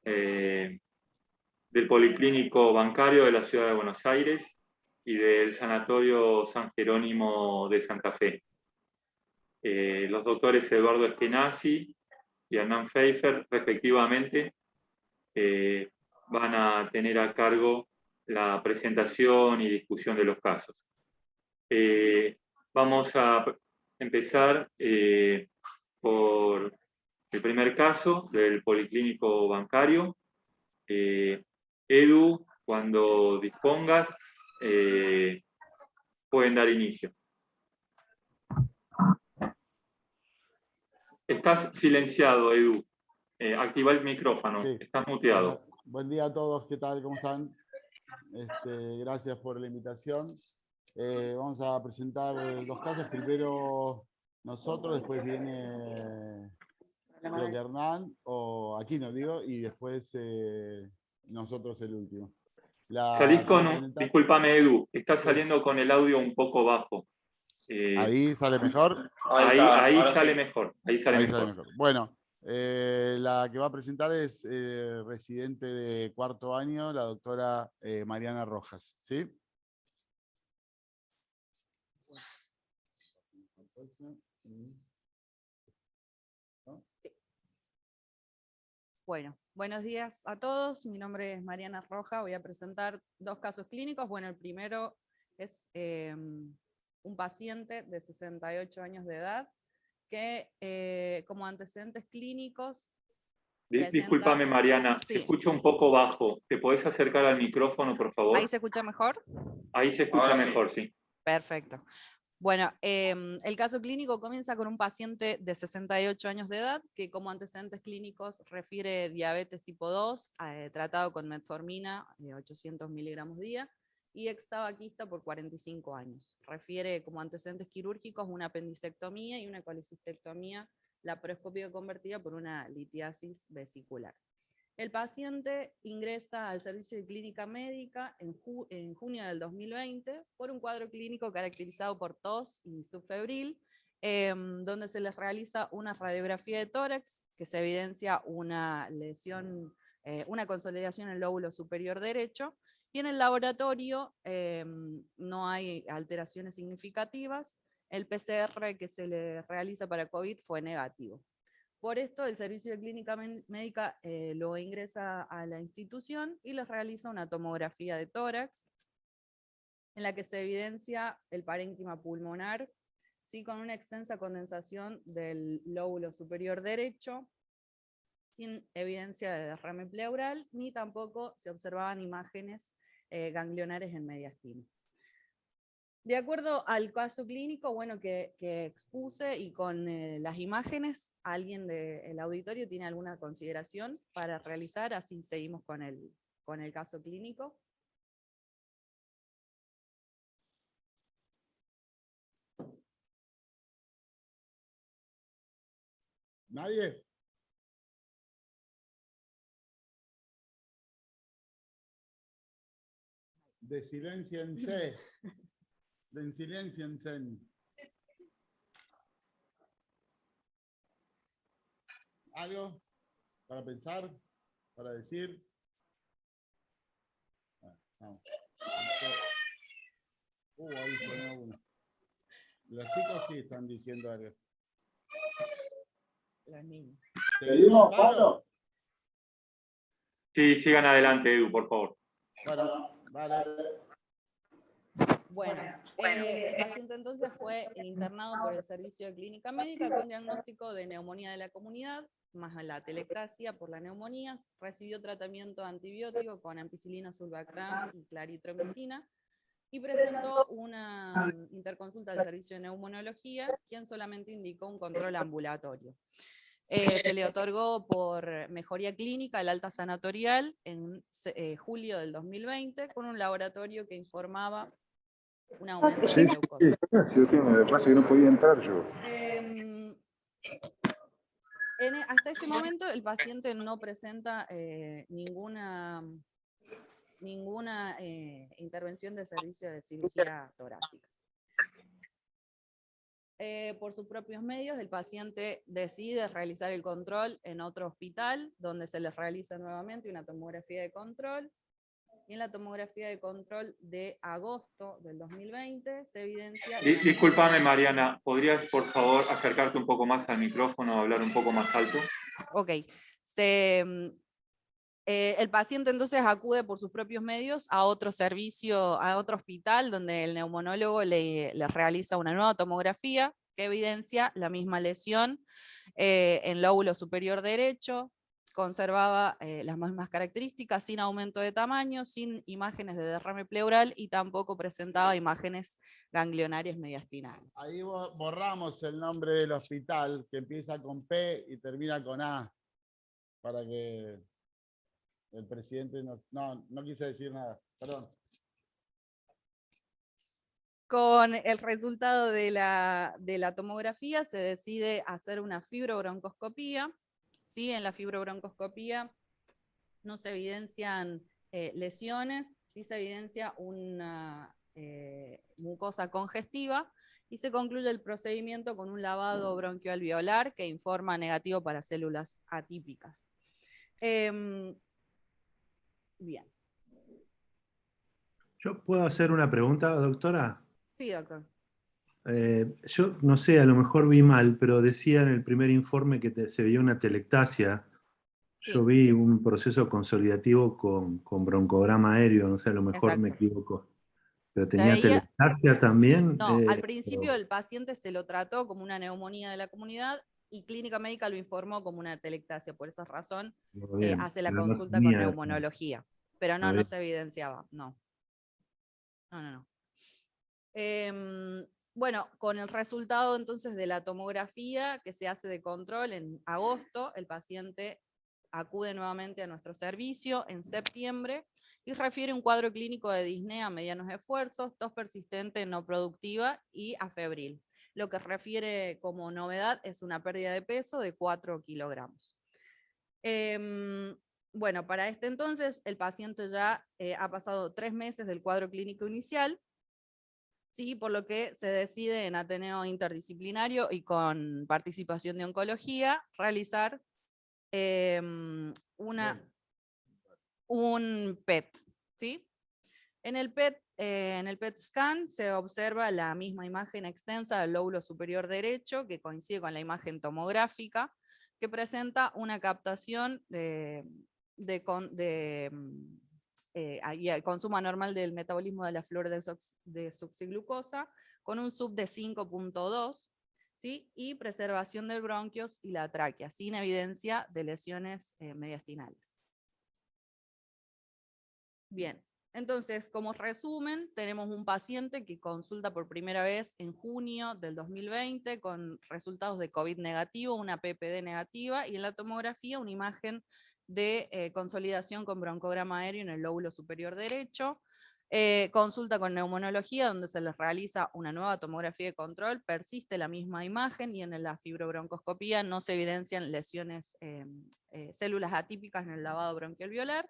eh, del Policlínico Bancario de la Ciudad de Buenos Aires y del Sanatorio San Jerónimo de Santa Fe. Los doctores Eduardo Eskenazi y Hernán Pfeiffer, respectivamente, van a tener a cargo la presentación y discusión de los casos. Vamos a empezar por el primer caso del Policlínico Bancario. Edu, cuando dispongas, pueden dar inicio. Estás silenciado, Edu. Activa el micrófono. Sí. Estás muteado. Buen día a todos. ¿Qué tal? ¿Cómo están? Gracias por la invitación. Vamos a presentar dos casos. Primero nosotros, después viene creo que Hernán, o Aquino, digo, y después nosotros el último. Salís con discúlpame, Edu, estás saliendo con el audio un poco bajo. ¿Ahí sale mejor? Ahí sale mejor. Ahí sale mejor. Bueno, la que va a presentar es residente de cuarto año, la doctora Mariana Rojas, ¿sí? Bueno, buenos días a todos. Mi nombre es Mariana Rojas. Voy a presentar dos casos clínicos. Bueno, el primero es un paciente de 68 años de edad que como antecedentes clínicos... Discúlpame, Mariana, sí. Se escucha un poco bajo. ¿Te podés acercar al micrófono, por favor? ¿Ahí se escucha mejor? Ahí se escucha mejor, sí. Perfecto. Bueno, el caso clínico comienza con un paciente de 68 años de edad que como antecedentes clínicos refiere diabetes tipo 2, tratado con metformina, 800 miligramos día, y extabaquista por 45 años. Refiere como antecedentes quirúrgicos una apendicectomía y una colecistectomía laparoscópica convertida por una litiasis vesicular. El paciente ingresa al servicio de clínica médica en junio del 2020 por un cuadro clínico caracterizado por tos y subfebril, donde se les realiza una radiografía de tórax que se evidencia una lesión, una consolidación en el lóbulo superior derecho, y en el laboratorio no hay alteraciones significativas. El PCR que se le realiza para COVID fue negativo. Por esto, el servicio de clínica médica lo ingresa a la institución y les realiza una tomografía de tórax, en la que se evidencia el parénquima pulmonar, ¿sí? Con una extensa condensación del lóbulo superior derecho, sin evidencia de derrame pleural, ni tampoco se observaban imágenes ganglionares en mediastino. De acuerdo al caso clínico, bueno, que expuse y con las imágenes, ¿alguien del auditorio tiene alguna consideración para realizar? Así seguimos con el caso clínico. ¿Nadie? Desilénciense. Desilénciense. ¿Algo para pensar? ¿Para decir? Vamos. Ahí sonó uno. Los chicos sí están diciendo algo. Los niños. ¿Seguimos, Pablo? Sí, sigan adelante, Edu, por favor. Bueno, vale. Bueno, el paciente entonces fue internado por el servicio de clínica médica con diagnóstico de neumonía de la comunidad, más la telectasia por la neumonía, recibió tratamiento antibiótico con ampicilina, sulbactam y claritromicina, y presentó una interconsulta del servicio de neumonología, quien solamente indicó un control ambulatorio. Se le otorgó por mejoría clínica el alta sanatorial en julio del 2020, con un laboratorio que informaba un aumento de glucosa. Pasa que no podía entrar yo. Hasta ese momento el paciente no presenta ninguna intervención de servicio de cirugía torácica. Por sus propios medios, el paciente decide realizar el control en otro hospital, donde se les realiza nuevamente una tomografía de control. Y en la tomografía de control de agosto del 2020 se evidencia... Discúlpame, Mariana, ¿podrías, por favor, acercarte un poco más al micrófono, hablar un poco más alto? Ok. El paciente entonces acude por sus propios medios a otro servicio, a otro hospital, donde el neumonólogo le realiza una nueva tomografía que evidencia la misma lesión en lóbulo superior derecho, conservaba las mismas características, sin aumento de tamaño, sin imágenes de derrame pleural y tampoco presentaba imágenes ganglionarias mediastinales. Ahí borramos el nombre del hospital, que empieza con P y termina con A, para que el presidente no quise decir nada, perdón. Con el resultado de la tomografía se decide hacer una fibrobroncoscopía. ¿Sí? En la fibrobroncoscopía no se evidencian lesiones, sí se evidencia una mucosa congestiva y se concluye el procedimiento con un lavado bronquioalveolar que informa negativo para células atípicas. Bien. ¿Yo puedo hacer una pregunta, doctora? Sí, doctor. Yo no sé, a lo mejor vi mal, pero decía en el primer informe que se veía una telectasia. Sí. Yo vi un proceso consolidativo con broncograma aéreo, no sé, a lo mejor me Exacto. equivoco. Pero tenía veía... telectasia también. No, al principio el paciente se lo trató como una neumonía de la comunidad y Clínica Médica lo informó como una telectasia. Por esa razón hace la consulta con neumonología. Pero no se evidenciaba, no. No. Bueno, con el resultado entonces de la tomografía que se hace de control en agosto, el paciente acude nuevamente a nuestro servicio en septiembre y refiere un cuadro clínico de disnea a medianos esfuerzos, tos persistente no productiva y afebril. Lo que refiere como novedad es una pérdida de peso de 4 kilogramos. Bueno, para este entonces el paciente ya ha pasado 3 meses del cuadro clínico inicial, ¿sí? Por lo que se decide en Ateneo Interdisciplinario y con participación de oncología realizar un PET. ¿Sí? En el PET scan se observa la misma imagen extensa del lóbulo superior derecho, que coincide con la imagen tomográfica, que presenta una captación y el consumo anormal del metabolismo de la flor de succingglucosa, con un sub de 5.2, ¿sí? Y preservación del bronquios y la tráquea, sin evidencia de lesiones mediastinales. Bien, entonces, como resumen, tenemos un paciente que consulta por primera vez en junio del 2020 con resultados de COVID negativo, una PPD negativa, y en la tomografía una imagen de consolidación con broncograma aéreo en el lóbulo superior derecho. Consulta con neumonología, donde se les realiza una nueva tomografía de control, persiste la misma imagen, y en la fibrobroncoscopía no se evidencian lesiones, células atípicas en el lavado bronquialveolar,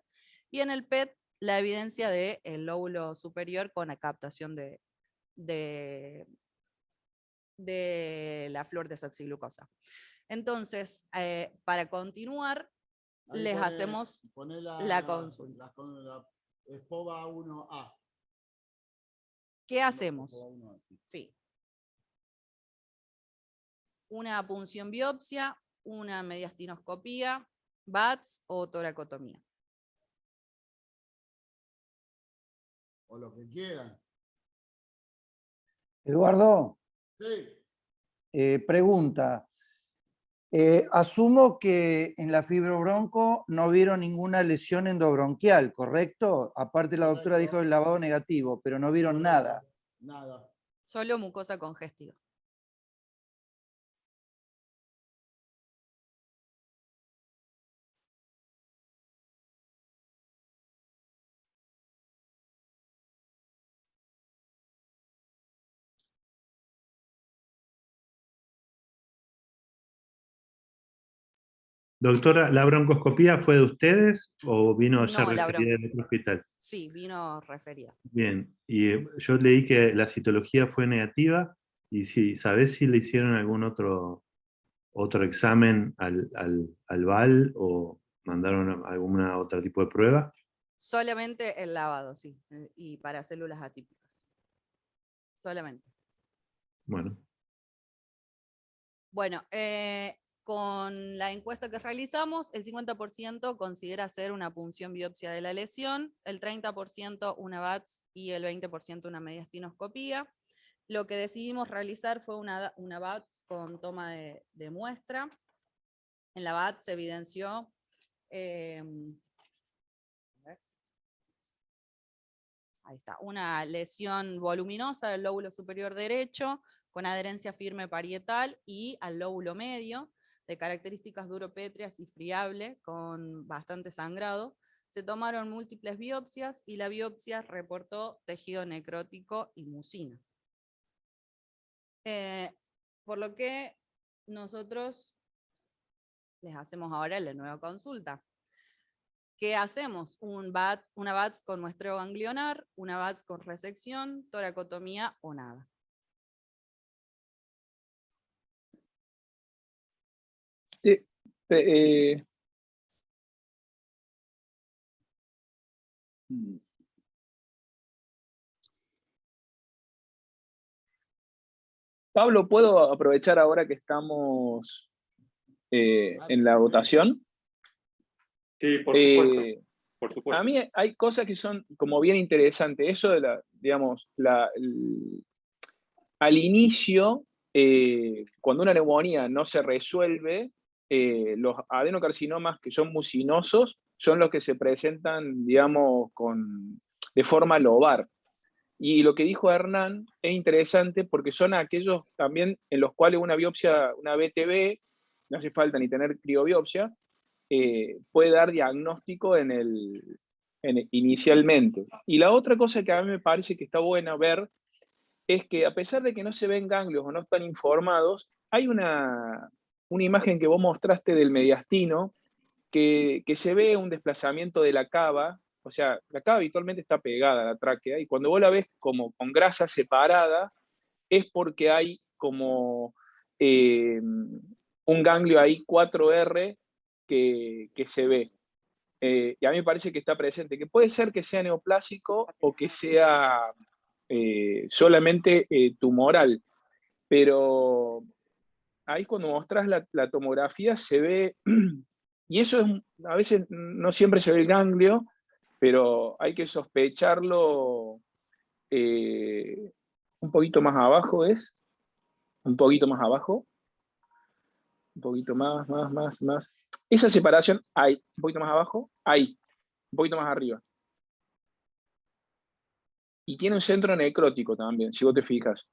y en el PET la evidencia del lóbulo superior con la captación de la flor de succingglucosa. Entonces, para continuar, les hacemos la consulta. La ESPOBA 1A. ¿Qué hacemos? Sí. Una punción biopsia, una mediastinoscopía, BATS o toracotomía. O lo que quieran. Eduardo, Sí. pregunta. Asumo que en la fibrobronco no vieron ninguna lesión endobronquial, ¿correcto? Aparte la doctora dijo el lavado negativo, pero no vieron nada. Nada. Solo mucosa congestiva. Doctora, ¿la broncoscopía fue de ustedes o vino ya No, referida del otro hospital? Sí, vino referida. Bien, y yo leí que la citología fue negativa Y si, ¿sabés si le hicieron algún otro examen al VAL o mandaron alguna otro tipo de prueba? Solamente el lavado, sí, y para células atípicas. Solamente. Bueno. Bueno, con la encuesta que realizamos, el 50% considera hacer una punción biopsia de la lesión, el 30% una VATS y el 20% una mediastinoscopía. Lo que decidimos realizar fue una VATS con toma de muestra. En la VATS se evidenció ahí está, una lesión voluminosa del lóbulo superior derecho, con adherencia firme parietal y al lóbulo medio, de características duropétreas y friable, con bastante sangrado. Se tomaron múltiples biopsias y la biopsia reportó tejido necrótico y mucina. Por lo que nosotros les hacemos ahora la nueva consulta. ¿Qué hacemos? Una VATS con muestreo ganglionar, una VATS con resección, toracotomía o nada. Pablo, ¿puedo aprovechar ahora que estamos en la votación? Sí, por supuesto. Por A supuesto. mí hay cosas que son como bien interesantes. Eso de al inicio, cuando una neumonía no se resuelve, los adenocarcinomas que son mucinosos son los que se presentan, digamos, de forma lobar. Y lo que dijo Hernán es interesante porque son aquellos también en los cuales una biopsia, una BTB, no hace falta ni tener criobiopsia, puede dar diagnóstico inicialmente. Y la otra cosa que a mí me parece que está buena ver es que a pesar de que no se ven ganglios o no están informados, hay una imagen que vos mostraste del mediastino que se ve un desplazamiento de la cava. O sea, la cava habitualmente está pegada a la tráquea y cuando vos la ves como con grasa separada, es porque hay como un ganglio ahí 4R que se ve. Y a mí me parece que está presente, que puede ser que sea neoplásico o que sea solamente tumoral, pero ahí cuando mostras la tomografía se ve, y eso es, a veces no siempre se ve el ganglio, pero hay que sospecharlo un poquito más abajo, un poquito más abajo, un poquito más. Esa separación, ahí, un poquito más abajo, ahí, un poquito más arriba. Y tiene un centro necrótico también, si vos te fijas.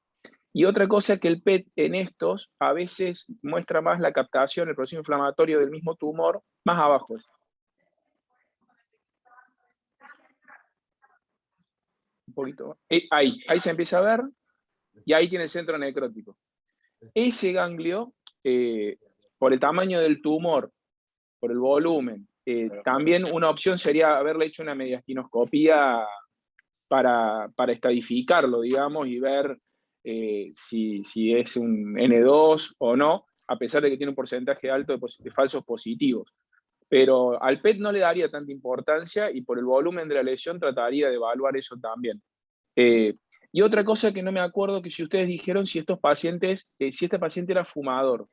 Y otra cosa que el PET en estos a veces muestra más la captación, el proceso inflamatorio del mismo tumor, más abajo. Un poquito. Ahí se empieza a ver, y ahí tiene el centro necrótico. Ese ganglio, por el tamaño del tumor, por el volumen, también una opción sería haberle hecho una mediastinoscopía para estadificarlo, digamos, y ver si es un N2 o no, a pesar de que tiene un porcentaje alto de falsos positivos. Pero al PET no le daría tanta importancia y por el volumen de la lesión trataría de evaluar eso también. Y otra cosa que no me acuerdo, que si ustedes dijeron si estos pacientes, si este paciente era fumador,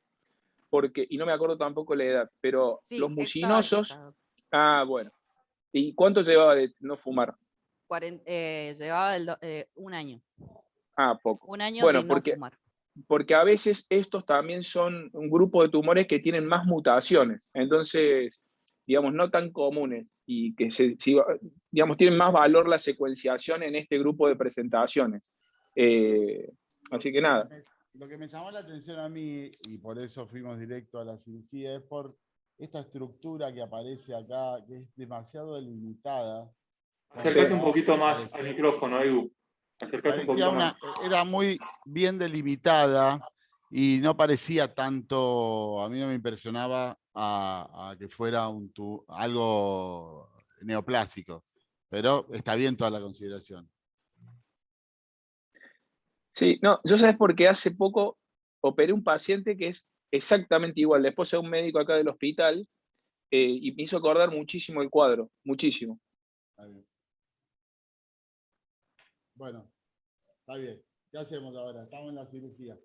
y no me acuerdo tampoco la edad, pero Sí, los mucinosos, extraditado. bueno. ¿Y cuánto llevaba de no fumar? Llevaba un año. Poco. Un año Bueno, de no fumar. porque a veces estos también son un grupo de tumores que tienen más mutaciones, entonces, digamos, no tan comunes, y que digamos, tienen más valor la secuenciación en este grupo de presentaciones. Así que nada. Lo que me llamó la atención a mí, y por eso fuimos directo a la cirugía, es por esta estructura que aparece acá, que es demasiado delimitada. Acércate un poquito más al micrófono, Edu. Acércate un poquito más. Era muy bien delimitada y no parecía tanto, a mí no me impresionaba a que fuera algo neoplásico, pero está bien toda la consideración. Sí, no, yo sabes porque hace poco operé un paciente que es exactamente igual, la esposa de un médico acá del hospital, y me hizo acordar muchísimo el cuadro, muchísimo. Está bien. Bueno, está bien. ¿Qué hacemos ahora? Estamos en la cirugía.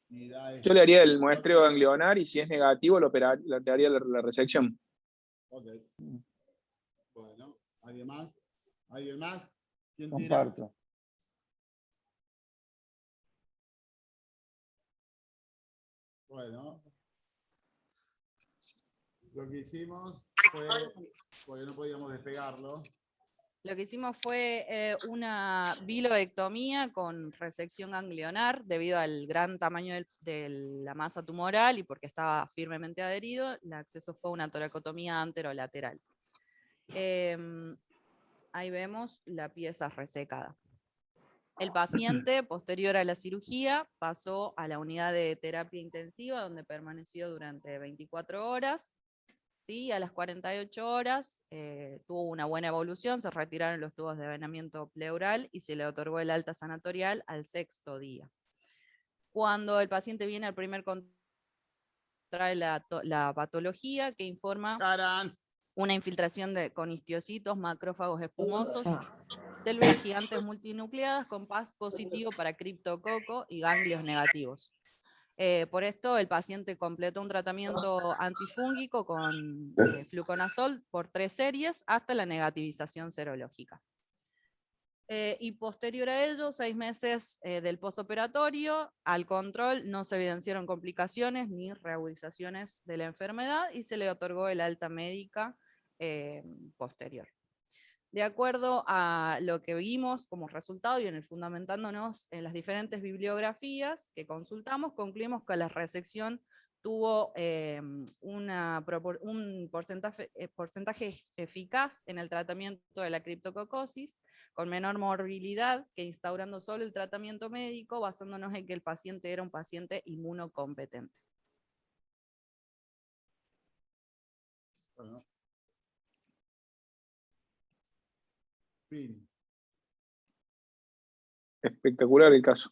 Yo le haría el muestreo ganglionar y si es negativo le haría la resección. Ok. Bueno, ¿alguien más? ¿Alguien más? ¿Quién tira? Comparto. Bueno, lo que hicimos fue, porque no podíamos despegarlo, Lo que hicimos fue una bilobectomía con resección ganglionar debido al gran tamaño de la masa tumoral y porque estaba firmemente adherido. El acceso fue una toracotomía anterolateral. Ahí vemos la pieza resecada. El paciente, posterior a la cirugía, pasó a la unidad de terapia intensiva, donde permaneció durante 24 horas. ¿Sí? A las 48 horas tuvo una buena evolución, se retiraron los tubos de venamiento pleural y se le otorgó el alta sanatorial al 6º día. Cuando el paciente viene al primer control, trae la patología que informa ¡Tarán! una infiltración con histiocitos, macrófagos espumosos, células gigantes multinucleadas con PAS positivo para criptococo y ganglios negativos. Por esto el paciente completó un tratamiento antifúngico con fluconazol por 3 series hasta la negativización serológica. Y posterior a ello, 6 meses del postoperatorio, al control no se evidenciaron complicaciones ni reagudizaciones de la enfermedad y se le otorgó el alta médica posterior. De acuerdo a lo que vimos como resultado y fundamentándonos en las diferentes bibliografías que consultamos, concluimos que la resección tuvo un porcentaje eficaz en el tratamiento de la criptococosis, con menor morbilidad que instaurando solo el tratamiento médico, basándonos en que el paciente era un paciente inmunocompetente. Bueno. Fin. Espectacular el caso.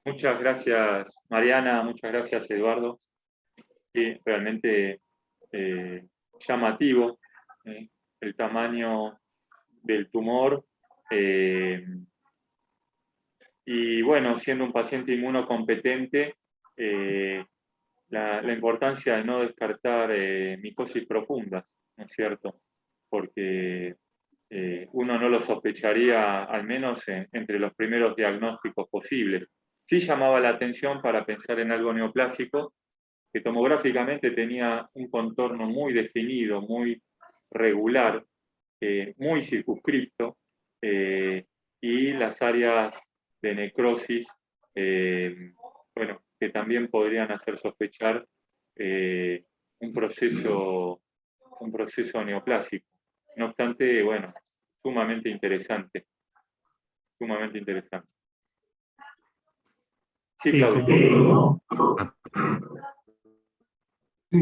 Muchas gracias, Mariana, muchas gracias, Eduardo. Sí, realmente llamativo el tamaño del tumor. Y bueno, siendo un paciente inmunocompetente, la importancia de no descartar micosis profundas, ¿no es cierto? Porque uno no lo sospecharía, al menos entre los primeros diagnósticos posibles. Sí llamaba la atención para pensar en algo neoplásico, que tomográficamente tenía un contorno muy definido, muy regular, muy circunscripto, y las áreas de necrosis, bueno, que también podrían hacer sospechar un proceso neoplásico. No obstante, bueno, sumamente interesante. Sumamente interesante. Sí, Sí, Claudio. Sí,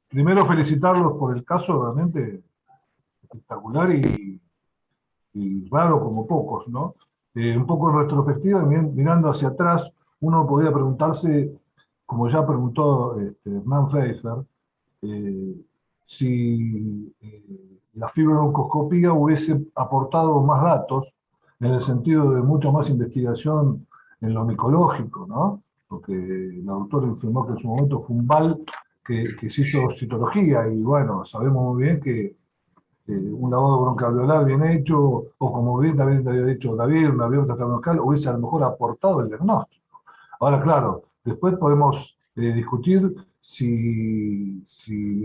primero felicitarlos por el caso realmente espectacular y raro como pocos, ¿no? Un poco en retrospectiva, mirando hacia atrás, uno podría preguntarse, como ya preguntó Hernán Pfeiffer, si la fibrobroncoscopía hubiese aportado más datos en el sentido de mucho más investigación en lo micológico, ¿no? Porque la doctora informó que en su momento fue un VAL que se hizo citología y bueno, sabemos muy bien que un lavado broncoalveolar bien hecho, o como bien también te había dicho David, una biopsia transbronquial, hubiese a lo mejor aportado el diagnóstico. Ahora, claro, después podemos discutir si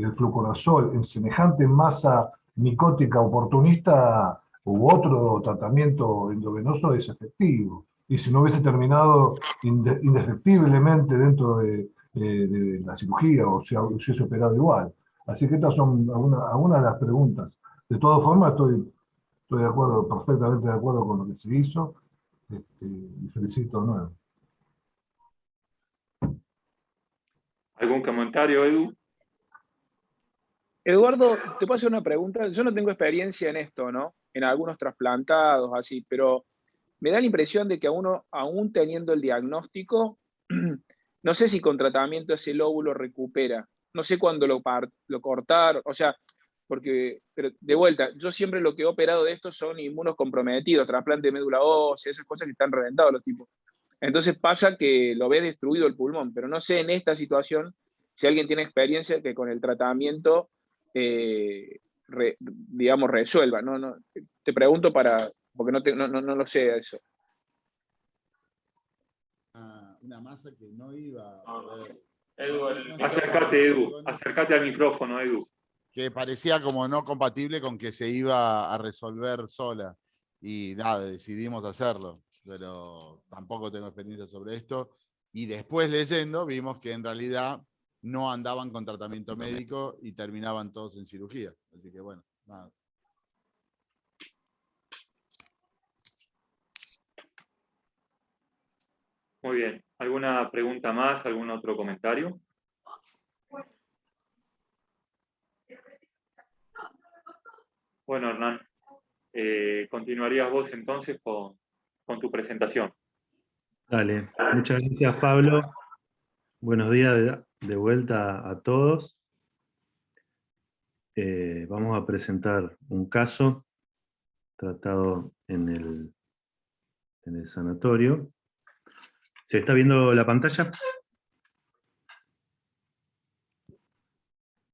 el fluconazol en semejante masa micótica oportunista u otro tratamiento endovenoso es efectivo. Y si no hubiese terminado indefectiblemente dentro de la cirugía o si hubiese operado igual. Así que estas son algunas de las preguntas. De todas formas, estoy de acuerdo, perfectamente de acuerdo con lo que se hizo, y felicito de nuevo. ¿Algún comentario, Edu? Eduardo, te puedo hacer una pregunta. Yo no tengo experiencia en esto, ¿no? En algunos trasplantados, así, pero me da la impresión de que a uno, aún teniendo el diagnóstico, no sé si con tratamiento ese lóbulo recupera. No sé cuándo lo cortaron, o sea, pero de vuelta, yo siempre lo que he operado de estos son inmunocomprometidos, trasplante de médula ósea, esas cosas que están reventados los tipos. Entonces pasa que lo ves destruido el pulmón, pero no sé en esta situación si alguien tiene experiencia que con el tratamiento, digamos, resuelva. No, te pregunto porque no lo sé eso. Una masa que no iba a poder. Edu, acércate, Edu, acércate al micrófono, Edu. Que parecía como no compatible con que se iba a resolver sola. Y nada, decidimos hacerlo, pero tampoco tengo experiencia sobre esto. Y después leyendo vimos que en realidad no andaban con tratamiento médico y terminaban todos en cirugía. Así que bueno, nada. Muy bien. ¿Alguna pregunta más? ¿Algún otro comentario? Bueno, Hernán, continuarías vos entonces con tu presentación. Dale, muchas gracias, Pablo. Buenos días de vuelta a todos. Vamos a presentar un caso tratado en el sanatorio. ¿Se está viendo la pantalla?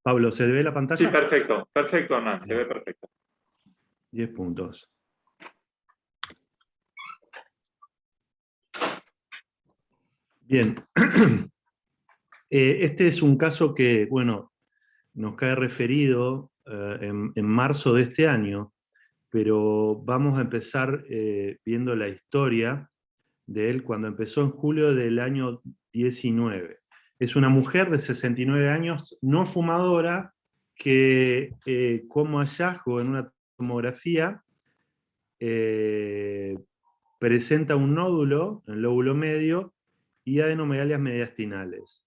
Pablo, ¿se ve la pantalla? Sí, perfecto, perfecto, Hernán, se ve perfecto. 10 puntos. Bien. Este es un caso que, bueno, nos cae referido en marzo de este año, pero vamos a empezar viendo la historia de él cuando empezó en julio del año 19. Es una mujer de 69 años, no fumadora, que como hallazgo en una tomografía presenta un nódulo en el lóbulo medio y adenomegalias mediastinales.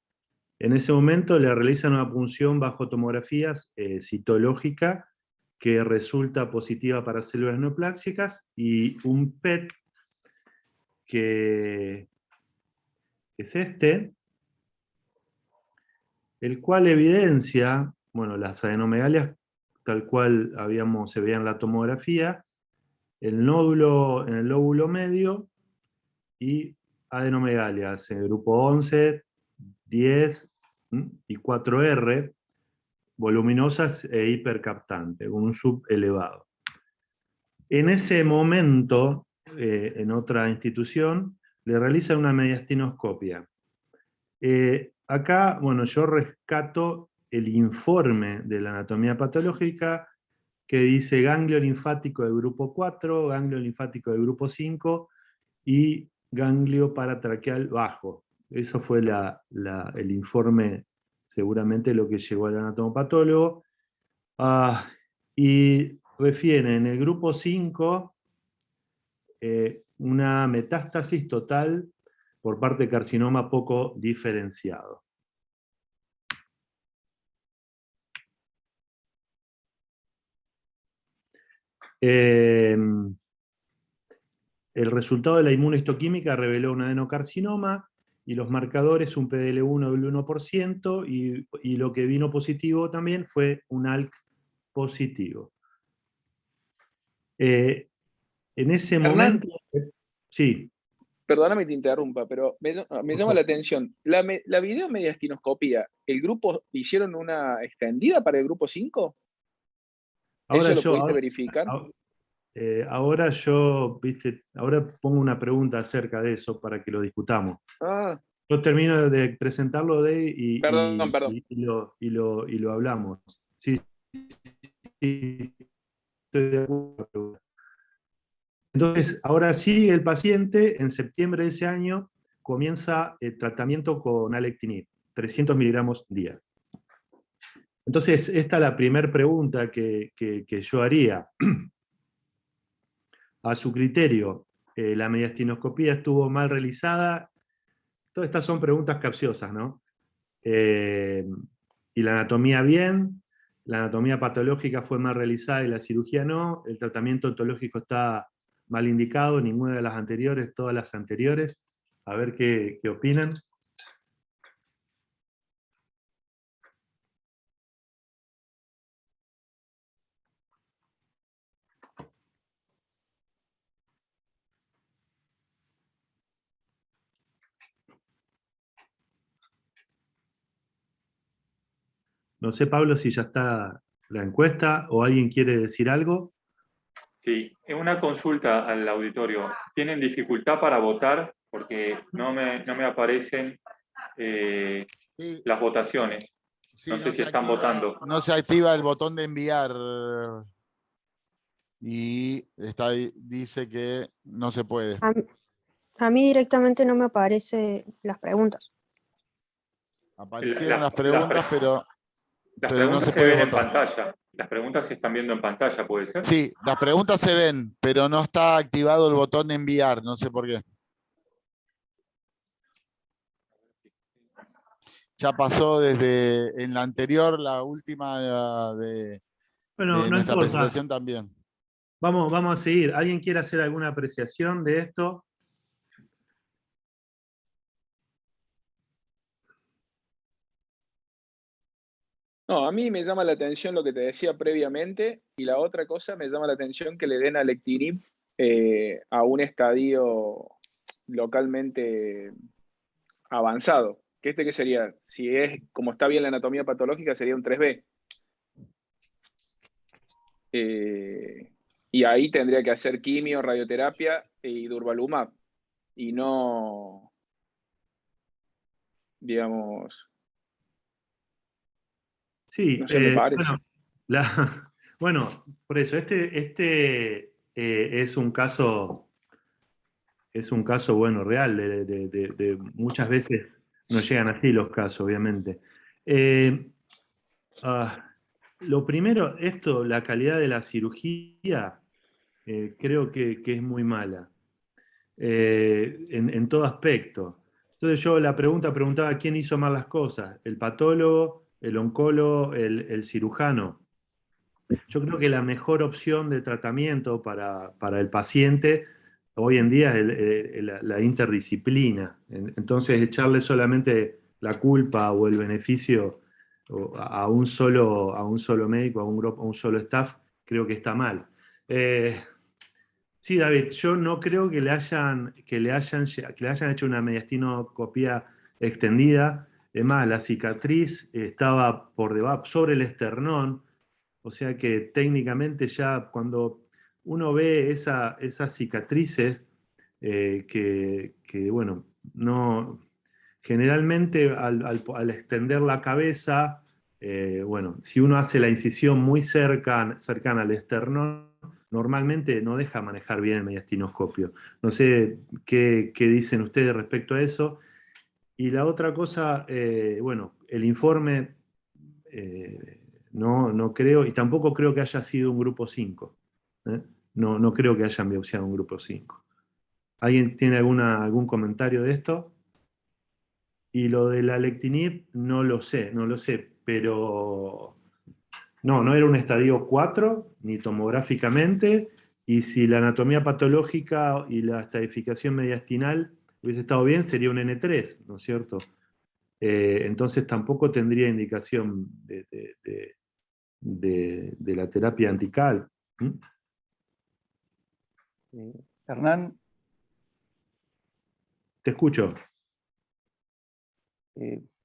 En ese momento le realizan una punción bajo tomografías citológica que resulta positiva para células neoplásicas y un PET que es este, el cual evidencia, bueno, las adenomegalias tal cual se veía en la tomografía, el nódulo en el lóbulo medio y adenomegalias en el grupo 11, 10 y 4R, voluminosas e hipercaptantes, con un sub elevado. En ese momento, en otra institución, le realizan una mediastinoscopia. Acá, bueno, yo rescato el informe de la anatomía patológica que dice ganglio linfático del grupo 4, ganglio linfático del grupo 5 y ganglio paratraqueal bajo. Eso fue el informe, seguramente lo que llegó al anatomopatólogo. Y refiere en el grupo 5 una metástasis total por parte de carcinoma poco diferenciado. El resultado de la inmunohistoquímica reveló un adenocarcinoma y los marcadores un PDL1 del 1% y lo que vino positivo también fue un ALK positivo. En ese Hernán, momento... Sí. Perdóname que te interrumpa, pero me llama la atención. La videomediastinoscopía, ¿el grupo hicieron una extendida para el grupo 5? ¿Eso lo pudiste verificar? Ahora ahora pongo una pregunta acerca de eso para que lo discutamos. Yo termino de presentarlo Perdón. Y lo hablamos. Sí, estoy de acuerdo. Entonces, ahora sí, el paciente en septiembre de ese año comienza el tratamiento con alectinib, 300 miligramos día. Entonces, esta es la primera pregunta que yo haría. A su criterio, ¿la mediastinoscopía estuvo mal realizada? Todas estas son preguntas capciosas, ¿no? Y la anatomía bien, la anatomía patológica fue mal realizada y la cirugía no, el tratamiento ontológico está mal indicado, ninguna de las anteriores, todas las anteriores. A ver qué opinan. No sé, Pablo, si ya está la encuesta o alguien quiere decir algo. Sí, una consulta al auditorio. ¿Tienen dificultad para votar? Porque no me aparecen Sí, las votaciones. sí, No sé si están votando. no se activa el botón de enviar. Y dice que no se puede. A mí directamente no me aparecen las preguntas. Aparecieron las preguntas, pero Las no preguntas se se puede ven en votar. pantalla. Las preguntas se están viendo en pantalla, ¿puede ser? Sí, las preguntas se ven, pero no está activado el botón de enviar, no sé por qué. Ya pasó desde en la anterior, la última de Bueno, no nuestra importa. presentación también. Vamos a seguir. ¿Alguien quiere hacer alguna apreciación de esto? No, a mí me llama la atención lo que te decía previamente, y la otra cosa me llama la atención que le den alectinib a un estadio localmente avanzado. ¿Qué sería? Si es como está bien la anatomía patológica, sería un 3B. Y ahí tendría que hacer quimio, radioterapia y durvalumab. Y no, digamos, Sí, no sé, me parece. bueno, bueno, por eso, es un caso, bueno, real, de muchas veces no llegan así los casos, obviamente. Lo primero, la calidad de la cirugía, creo que es muy mala, en todo aspecto. Entonces yo preguntaba quién hizo mal las cosas, el patólogo, el oncólogo, el cirujano. Yo creo que la mejor opción de tratamiento para el paciente hoy en día es la interdisciplina. Entonces, echarle solamente la culpa o el beneficio a un solo médico, a un grupo, a un solo staff, creo que está mal. Sí, David, yo no creo que le hayan hecho una mediastinocopia extendida. Es más, la cicatriz estaba por debajo, sobre el esternón. O sea que técnicamente ya cuando uno ve esas cicatrices, bueno, no, generalmente al extender la cabeza, bueno, si uno hace la incisión muy cercana al esternón, normalmente no deja manejar bien el mediastinoscopio. No sé qué dicen ustedes respecto a eso. Y la otra cosa, bueno, el informe, no creo, y tampoco creo que haya sido un grupo 5. ¿eh? No creo que hayan biopsiado un grupo 5. ¿Alguien tiene algún comentario de esto? Y lo de la alectinib, no lo sé, pero no era un estadio 4, ni tomográficamente, y si la anatomía patológica y la estadificación mediastinal hubiese estado bien, sería un N3, ¿no es cierto? Entonces tampoco tendría indicación de la terapia antical. ¿Mm? Hernán, Te escucho.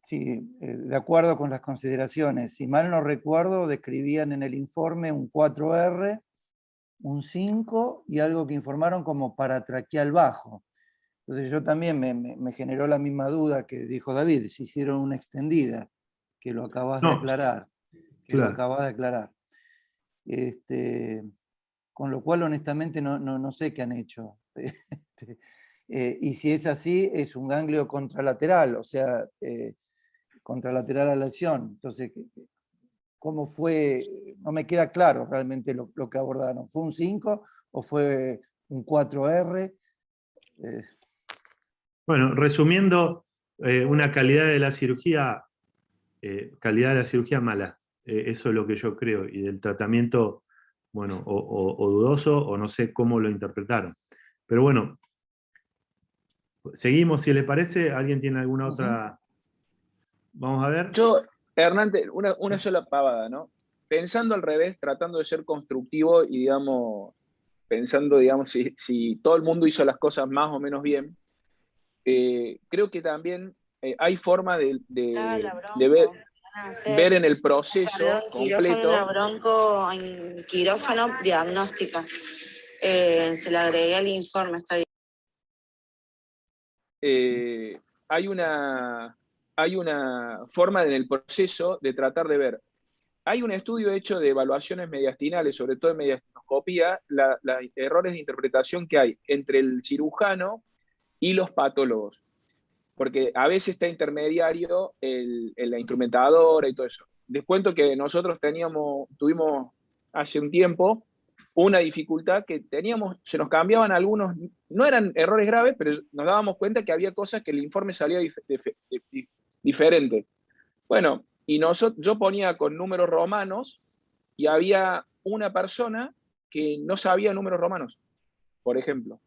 sí, de acuerdo con las consideraciones. Si mal no recuerdo, describían en el informe un 4R, un 5 y algo que informaron como paratraqueal bajo. Entonces yo también me generó la misma duda que dijo David, si hicieron una extendida, que lo acabas de No, aclarar. claro. Con lo cual, honestamente, no sé qué han hecho. Y si es así, es un ganglio contralateral, o sea, contralateral a la lesión. Entonces, ¿cómo fue? No me queda claro realmente lo que abordaron. ¿Fue un 5 o fue un 4R? Bueno, resumiendo, una calidad de la cirugía mala. Eso es lo que yo creo. Y del tratamiento bueno, o dudoso, o no sé cómo lo interpretaron. Pero bueno, seguimos, si le parece. ¿Alguien tiene alguna otra? Vamos a ver. Yo, Hernán, una sola pavada, ¿no? Pensando al revés, tratando de ser constructivo y, digamos, pensando, digamos, si todo el mundo hizo las cosas más o menos bien, creo que también hay forma de ver en el proceso completo. La bronco en quirófano diagnóstica. Se le agregué al informe, está bien. Hay una forma en el proceso de tratar de ver. Hay un estudio hecho de evaluaciones mediastinales, sobre todo en mediastinoscopía, los errores de interpretación que hay entre el cirujano y los patólogos. Porque a veces está intermediario la instrumentadora y todo eso. Les cuento que nosotros tuvimos hace un tiempo una dificultad que se nos cambiaban algunos, no eran errores graves, pero nos dábamos cuenta que había cosas que el informe salía diferente. Bueno, y yo ponía con números romanos y había una persona que no sabía números romanos, por ejemplo.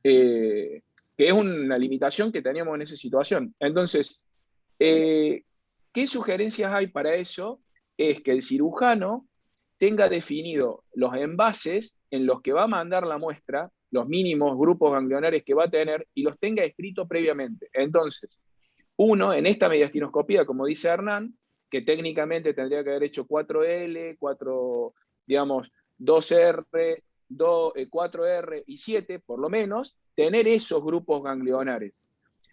Que es una limitación que teníamos en esa situación. Entonces, ¿qué sugerencias hay para eso? Es que el cirujano tenga definido los envases en los que va a mandar la muestra, los mínimos grupos ganglionares que va a tener, y los tenga escritos previamente. Entonces, uno, en esta mediastinoscopía, como dice Hernán, que técnicamente tendría que haber hecho 4L, 2R, 4R y 7, por lo menos, tener esos grupos ganglionares.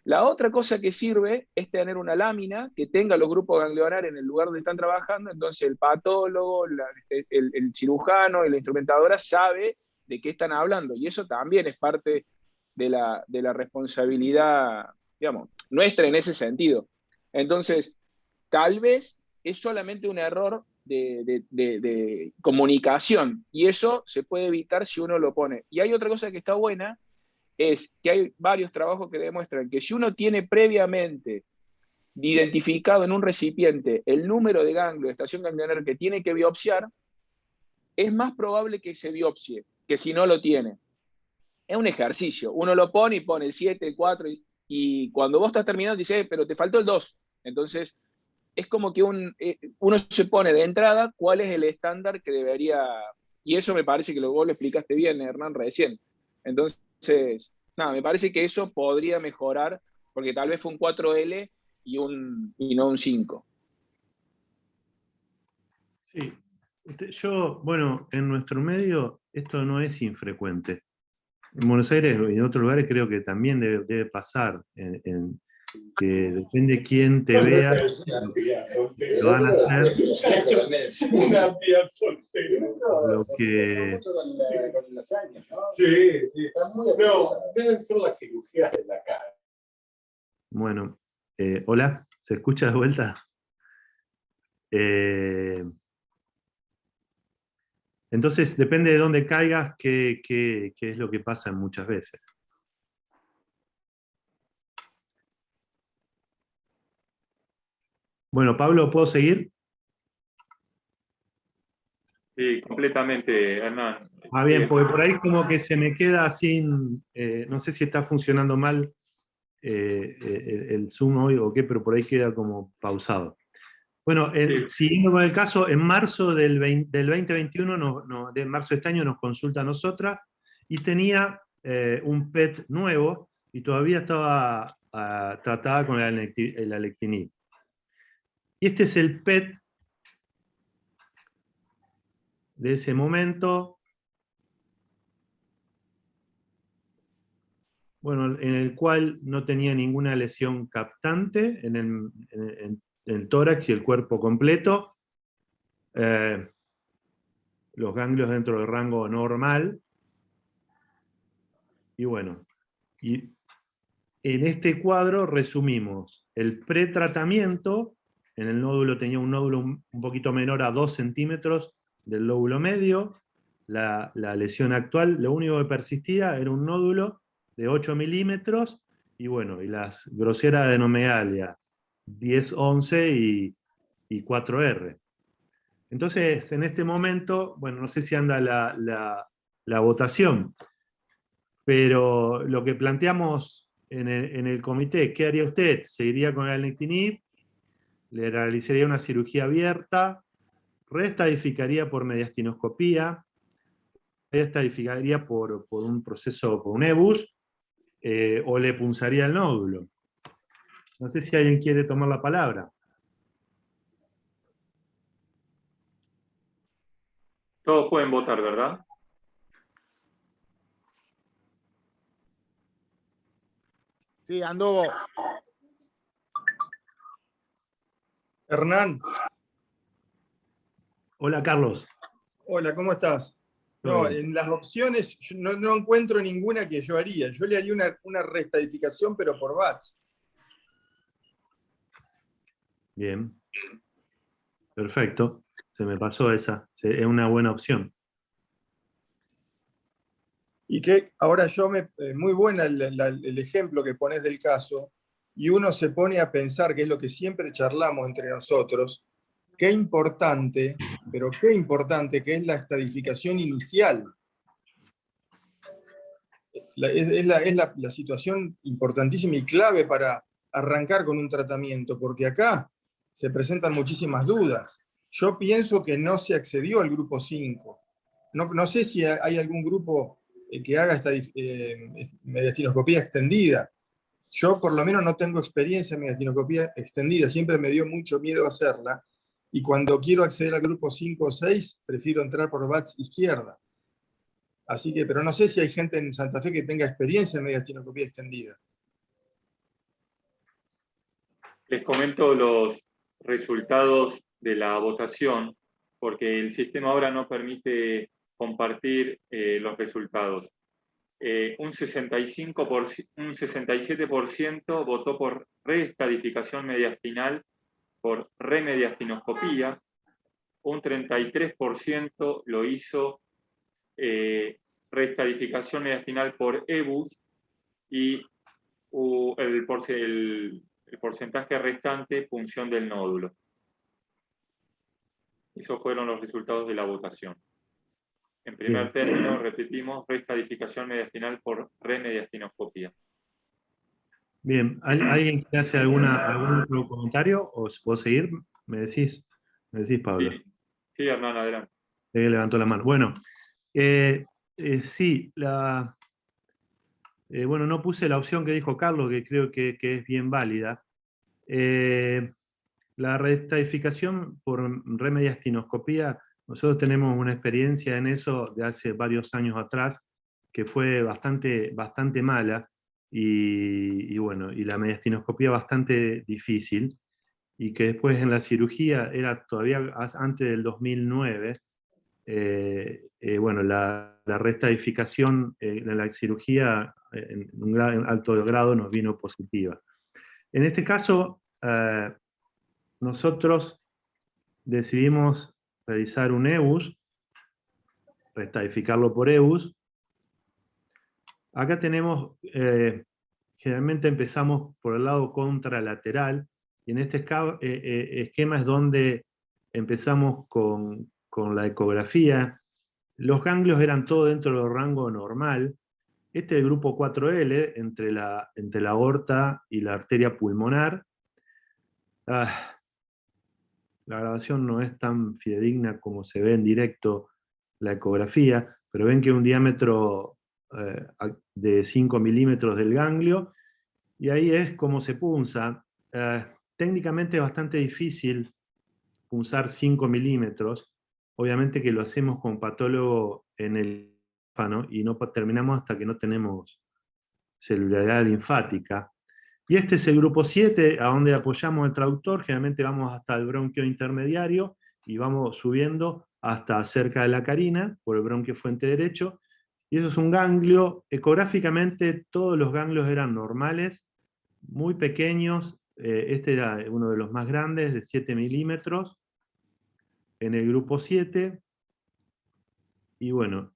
La otra cosa que sirve es tener una lámina que tenga los grupos ganglionares en el lugar donde están trabajando, entonces el patólogo, el cirujano y la instrumentadora sabe de qué están hablando, y eso también es parte de la responsabilidad, digamos, nuestra en ese sentido. Entonces, tal vez es solamente un error de comunicación, y eso se puede evitar si uno lo pone. Y hay otra cosa que está buena, es que hay varios trabajos que demuestran que si uno tiene previamente identificado en un recipiente el número de ganglio, de estación ganglionar que tiene que biopsiar, es más probable que se biopsie que si no lo tiene. Es un ejercicio. Uno lo pone y pone el 7, el 4, y cuando vos estás terminando dice, pero te faltó el 2. Entonces, es como que uno se pone de entrada cuál es el estándar que debería, y eso me parece que vos lo explicaste bien, Hernán, recién. Entonces, nada, me parece que eso podría mejorar, porque tal vez fue un 4L y no un 5. Sí. Bueno, en nuestro medio esto no es infrecuente. En Buenos Aires y en otros lugares creo que también debe pasar, que depende de quién te vea, lo van a hacer lo que... Sí, no, deben ser las cirugías de la cara. Bueno, hola, ¿se escucha de vuelta? Entonces, depende de dónde caigas, qué es lo que pasa muchas veces. Bueno, Pablo, ¿puedo seguir? Sí, completamente, Hernán. Bien, porque por ahí como que se me queda sin... no sé si está funcionando mal el Zoom hoy o qué, pero por ahí queda como pausado. Bueno, siguiendo con el caso, en marzo del 2021, de marzo de este año, nos consulta a nosotras y tenía un PET nuevo y todavía estaba tratada con el alectinib. Y este es el PET de ese momento. Bueno, en el cual no tenía ninguna lesión captante en el tórax y el cuerpo completo. Los ganglios dentro del rango normal. Y bueno, y en este cuadro resumimos el pretratamiento. En el nódulo tenía un nódulo un poquito menor a 2 centímetros del lóbulo medio. La lesión actual, lo único que persistía era un nódulo de 8 milímetros, y bueno, y las groseras adenomegalias 10, 11 y 4R. Entonces, en este momento, bueno, no sé si anda la votación, pero lo que planteamos en el comité, ¿qué haría usted? ¿Seguiría con el alenitinib? ¿Le realizaría una cirugía abierta? ¿Reestadificaría por mediastinoscopía? ¿Reestadificaría por un proceso, por un EBUS? ¿O le punzaría el nódulo? No sé si alguien quiere tomar la palabra. Todos pueden votar, ¿verdad? Sí, Andobo. Hernán, Hola, Carlos. hola, ¿cómo estás? Todo No, bien. en las opciones yo no encuentro ninguna que yo haría. Yo le haría una reestadificación, pero por VATS. Bien. Perfecto. Se me pasó esa. Es una buena opción. Y que ahora muy buena el ejemplo que pones del caso, y uno se pone a pensar, que es lo que siempre charlamos entre nosotros, qué importante, pero qué importante que es la estadificación inicial. Es la situación importantísima y clave para arrancar con un tratamiento, porque acá se presentan muchísimas dudas. Yo pienso que no se accedió al grupo 5. No sé si hay algún grupo que haga esta mediastinoscopía extendida. Yo por lo menos no tengo experiencia en mediastinoscopía extendida, siempre me dio mucho miedo hacerla, y cuando quiero acceder al grupo 5 o 6, prefiero entrar por VATS izquierda. Así que, pero no sé si hay gente en Santa Fe que tenga experiencia en mediastinoscopía extendida. Les comento los resultados de la votación, porque el sistema ahora no permite compartir los resultados. Un 67% votó por reestadificación mediastinal por remediastinoscopía, un 33% lo hizo reestadificación mediastinal por EBUS, y el porcentaje restante punción del nódulo. Esos fueron los resultados de la votación. En primer término, repetimos, reestadificación mediastinal por remediastinoscopía. Bien, ¿alguien quiere hacer algún otro comentario? ¿O puedo seguir? Me decís, Pablo. Sí, Hernán, adelante. Levantó la mano. Bueno, sí, bueno, no puse la opción que dijo Carlos, que creo que es bien válida. La reestadificación por remediastinoscopía, nosotros tenemos una experiencia en eso de hace varios años atrás, que fue bastante mala, y bueno, y la mediastinoscopía bastante difícil, y que después en la cirugía, era todavía antes del 2009, bueno, la reestadificación en la cirugía en un alto grado nos vino positiva. En este caso, nosotros decidimos realizar un EBUS, reestadificarlo por EBUS. Acá tenemos, generalmente empezamos por el lado contralateral, y en este esquema es donde empezamos con la ecografía. Los ganglios eran todo dentro del rango normal. Este es el grupo 4L, entre la aorta y la arteria pulmonar. La grabación no es tan fidedigna como se ve en directo la ecografía, pero ven que un diámetro de 5 milímetros del ganglio, y ahí es como se punza. Técnicamente es bastante difícil punzar 5 milímetros, obviamente que lo hacemos con patólogo en el quirófano, y no terminamos hasta que no tenemos celularidad linfática. Y este es el grupo 7, a donde apoyamos el traductor. Generalmente vamos hasta el bronquio intermediario y vamos subiendo hasta cerca de la carina, por el bronquio fuente derecho. Y eso es un ganglio. Ecográficamente todos los ganglios eran normales, muy pequeños. Este era uno de los más grandes, de 7 milímetros, en el grupo 7. Y bueno,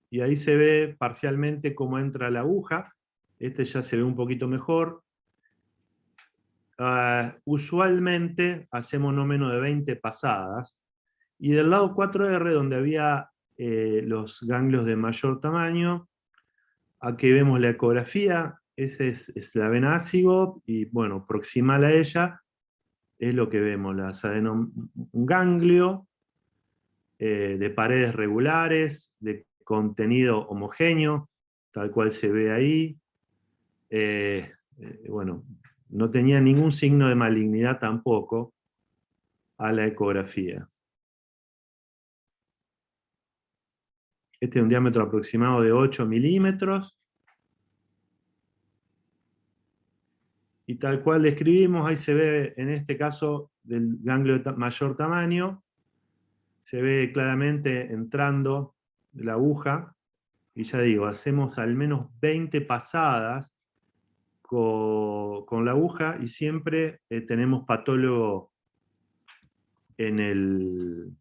y ahí se ve parcialmente cómo entra la aguja. Este ya se ve un poquito mejor. Usualmente hacemos no menos de 20 pasadas, Y del lado 4R, donde había los ganglios de mayor tamaño, aquí vemos la ecografía, esa es la vena ácido, y bueno, proximal a ella es lo que vemos, un ganglio de paredes regulares, de contenido homogéneo, tal cual se ve ahí. Bueno, no tenía ningún signo de malignidad tampoco a la ecografía. Este es un diámetro aproximado de 8 milímetros. Y tal cual describimos, ahí se ve, en este caso, del ganglio de mayor tamaño, se ve claramente entrando la aguja, y ya digo, hacemos al menos 20 pasadas con la aguja, y siempre tenemos patólogo en el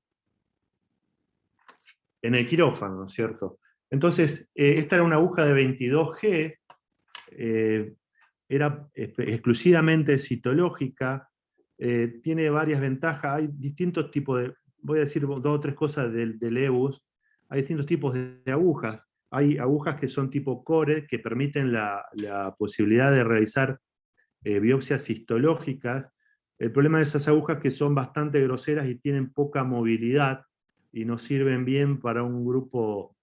quirófano, ¿no es cierto? Entonces, esta era una aguja de 22G, era exclusivamente citológica, tiene varias ventajas, hay distintos tipos de, voy a decir 2 o 3 cosas del EBUS, hay distintos tipos de agujas. Hay agujas que son tipo core, que permiten la posibilidad de realizar biopsias histológicas. El problema de esas agujas es que son bastante groseras y tienen poca movilidad, y nos sirven bien para un grupo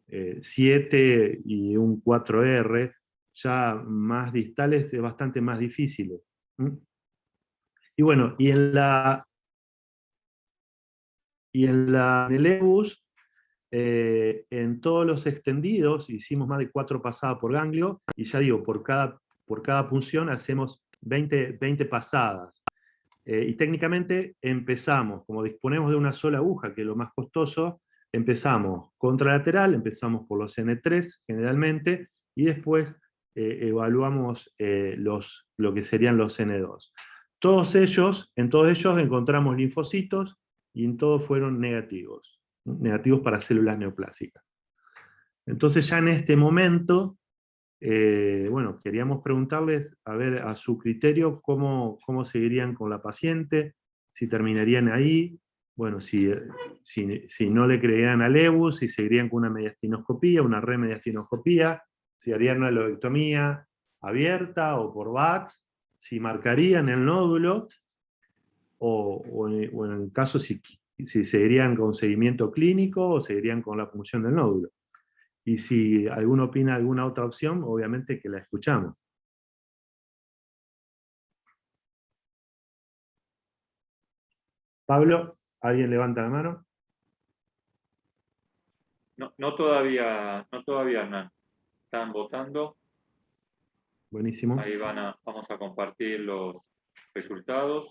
7 y un 4R, ya más distales, es bastante más difíciles. Y bueno, en el EBUS, en todos los extendidos, hicimos más de 4 pasadas por ganglio, y ya digo, por cada punción hacemos 20 pasadas. Y técnicamente empezamos, como disponemos de una sola aguja, que es lo más costoso, empezamos contralateral, empezamos por los N3 generalmente, y después evaluamos lo que serían los N2. En todos ellos encontramos linfocitos, y en todos fueron negativos, ¿no? Negativos para células neoplásicas. Entonces ya en este momento, bueno, queríamos preguntarles, a ver, a su criterio, cómo seguirían con la paciente, si terminarían ahí, bueno, si no le creerían al EBUS, si seguirían con una mediastinoscopía, una remediastinoscopía, si harían una lobectomía abierta o por VATS, si marcarían el nódulo, o en el caso si seguirían con seguimiento clínico o seguirían con la punción del nódulo. Y si alguno opina alguna otra opción, obviamente que la escuchamos. Pablo, ¿alguien levanta la mano? No todavía, Hernán. Están votando. Buenísimo. Ahí vamos a compartir los resultados.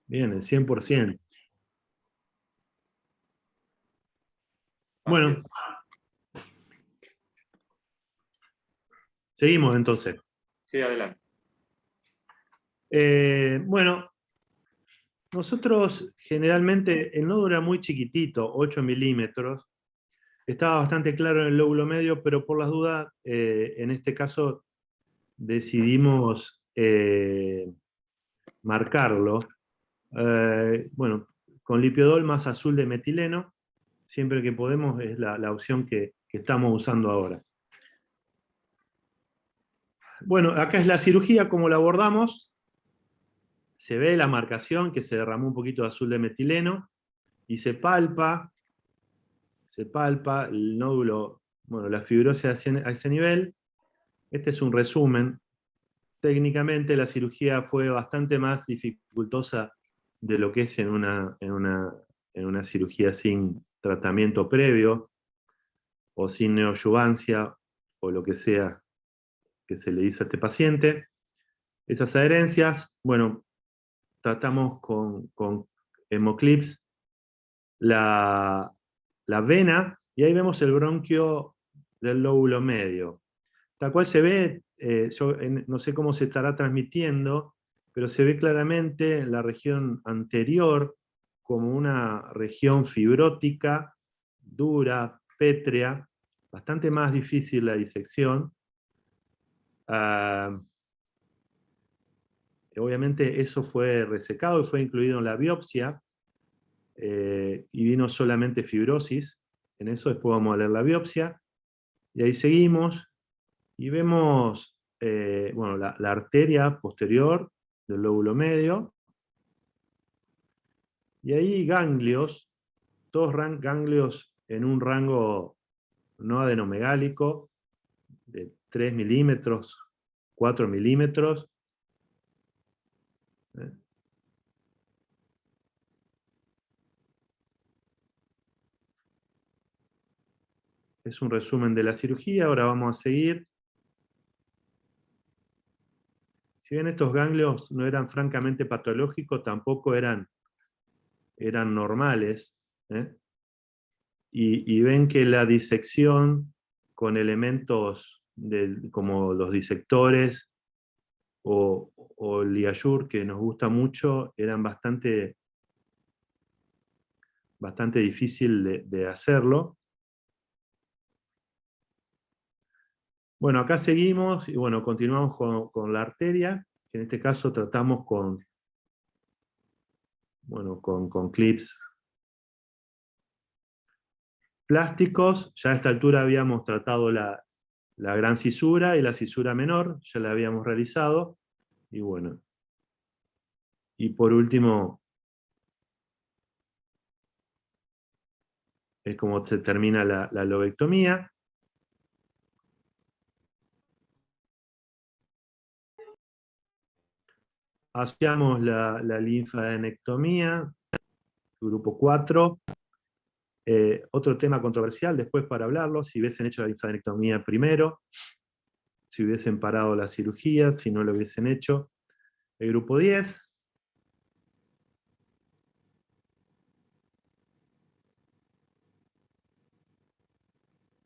Bien, el 100%. Bueno. Seguimos entonces. Sí, adelante. Bueno, nosotros generalmente el nódulo era muy chiquitito, 8 milímetros. Estaba bastante claro en el lóbulo medio, pero por las dudas, en este caso decidimos marcarlo. Bueno, con lipiodol más azul de metileno, siempre que podemos, es la opción que estamos usando ahora. Bueno, acá es la cirugía, como la abordamos. Se ve la marcación, que se derramó un poquito de azul de metileno, y se palpa el nódulo, bueno, la fibrosis a ese nivel. Este es un resumen. Técnicamente la cirugía fue bastante más dificultosa de lo que es en una cirugía sin tratamiento previo, o sin neoadyuvancia, o lo que sea que se le hizo a este paciente. Esas adherencias, bueno, tratamos con hemoclips la vena, y ahí vemos el bronquio del lóbulo medio. Tal cual se ve, yo no sé cómo se estará transmitiendo, pero se ve claramente la región anterior como una región fibrótica, dura, pétrea, bastante más difícil la disección. Obviamente eso fue resecado y fue incluido en la biopsia, y vino solamente fibrosis. En eso después vamos a leer la biopsia. Y ahí seguimos y vemos bueno, la arteria posterior del lóbulo medio. Y ahí ganglios, todos ganglios en un rango no adenomegálico de 3 milímetros, 4 milímetros. Es un resumen de la cirugía. Ahora vamos a seguir. Si bien estos ganglios no eran francamente patológicos, tampoco eran normales. Y ven que la disección con elementos como los disectores o el liayour, que nos gusta mucho, eran bastante difícil de hacerlo. Bueno, acá seguimos y bueno, continuamos con la arteria, que en este caso tratamos con clips plásticos. Ya a esta altura habíamos tratado la gran cisura y la cisura menor, ya la habíamos realizado. Y bueno, y por último, es como se termina la lobectomía. Hacíamos la linfadenectomía, grupo 4. Otro tema controversial después para hablarlo, si hubiesen hecho la linfadenectomía primero, si hubiesen parado la cirugía, si no lo hubiesen hecho. El grupo 10.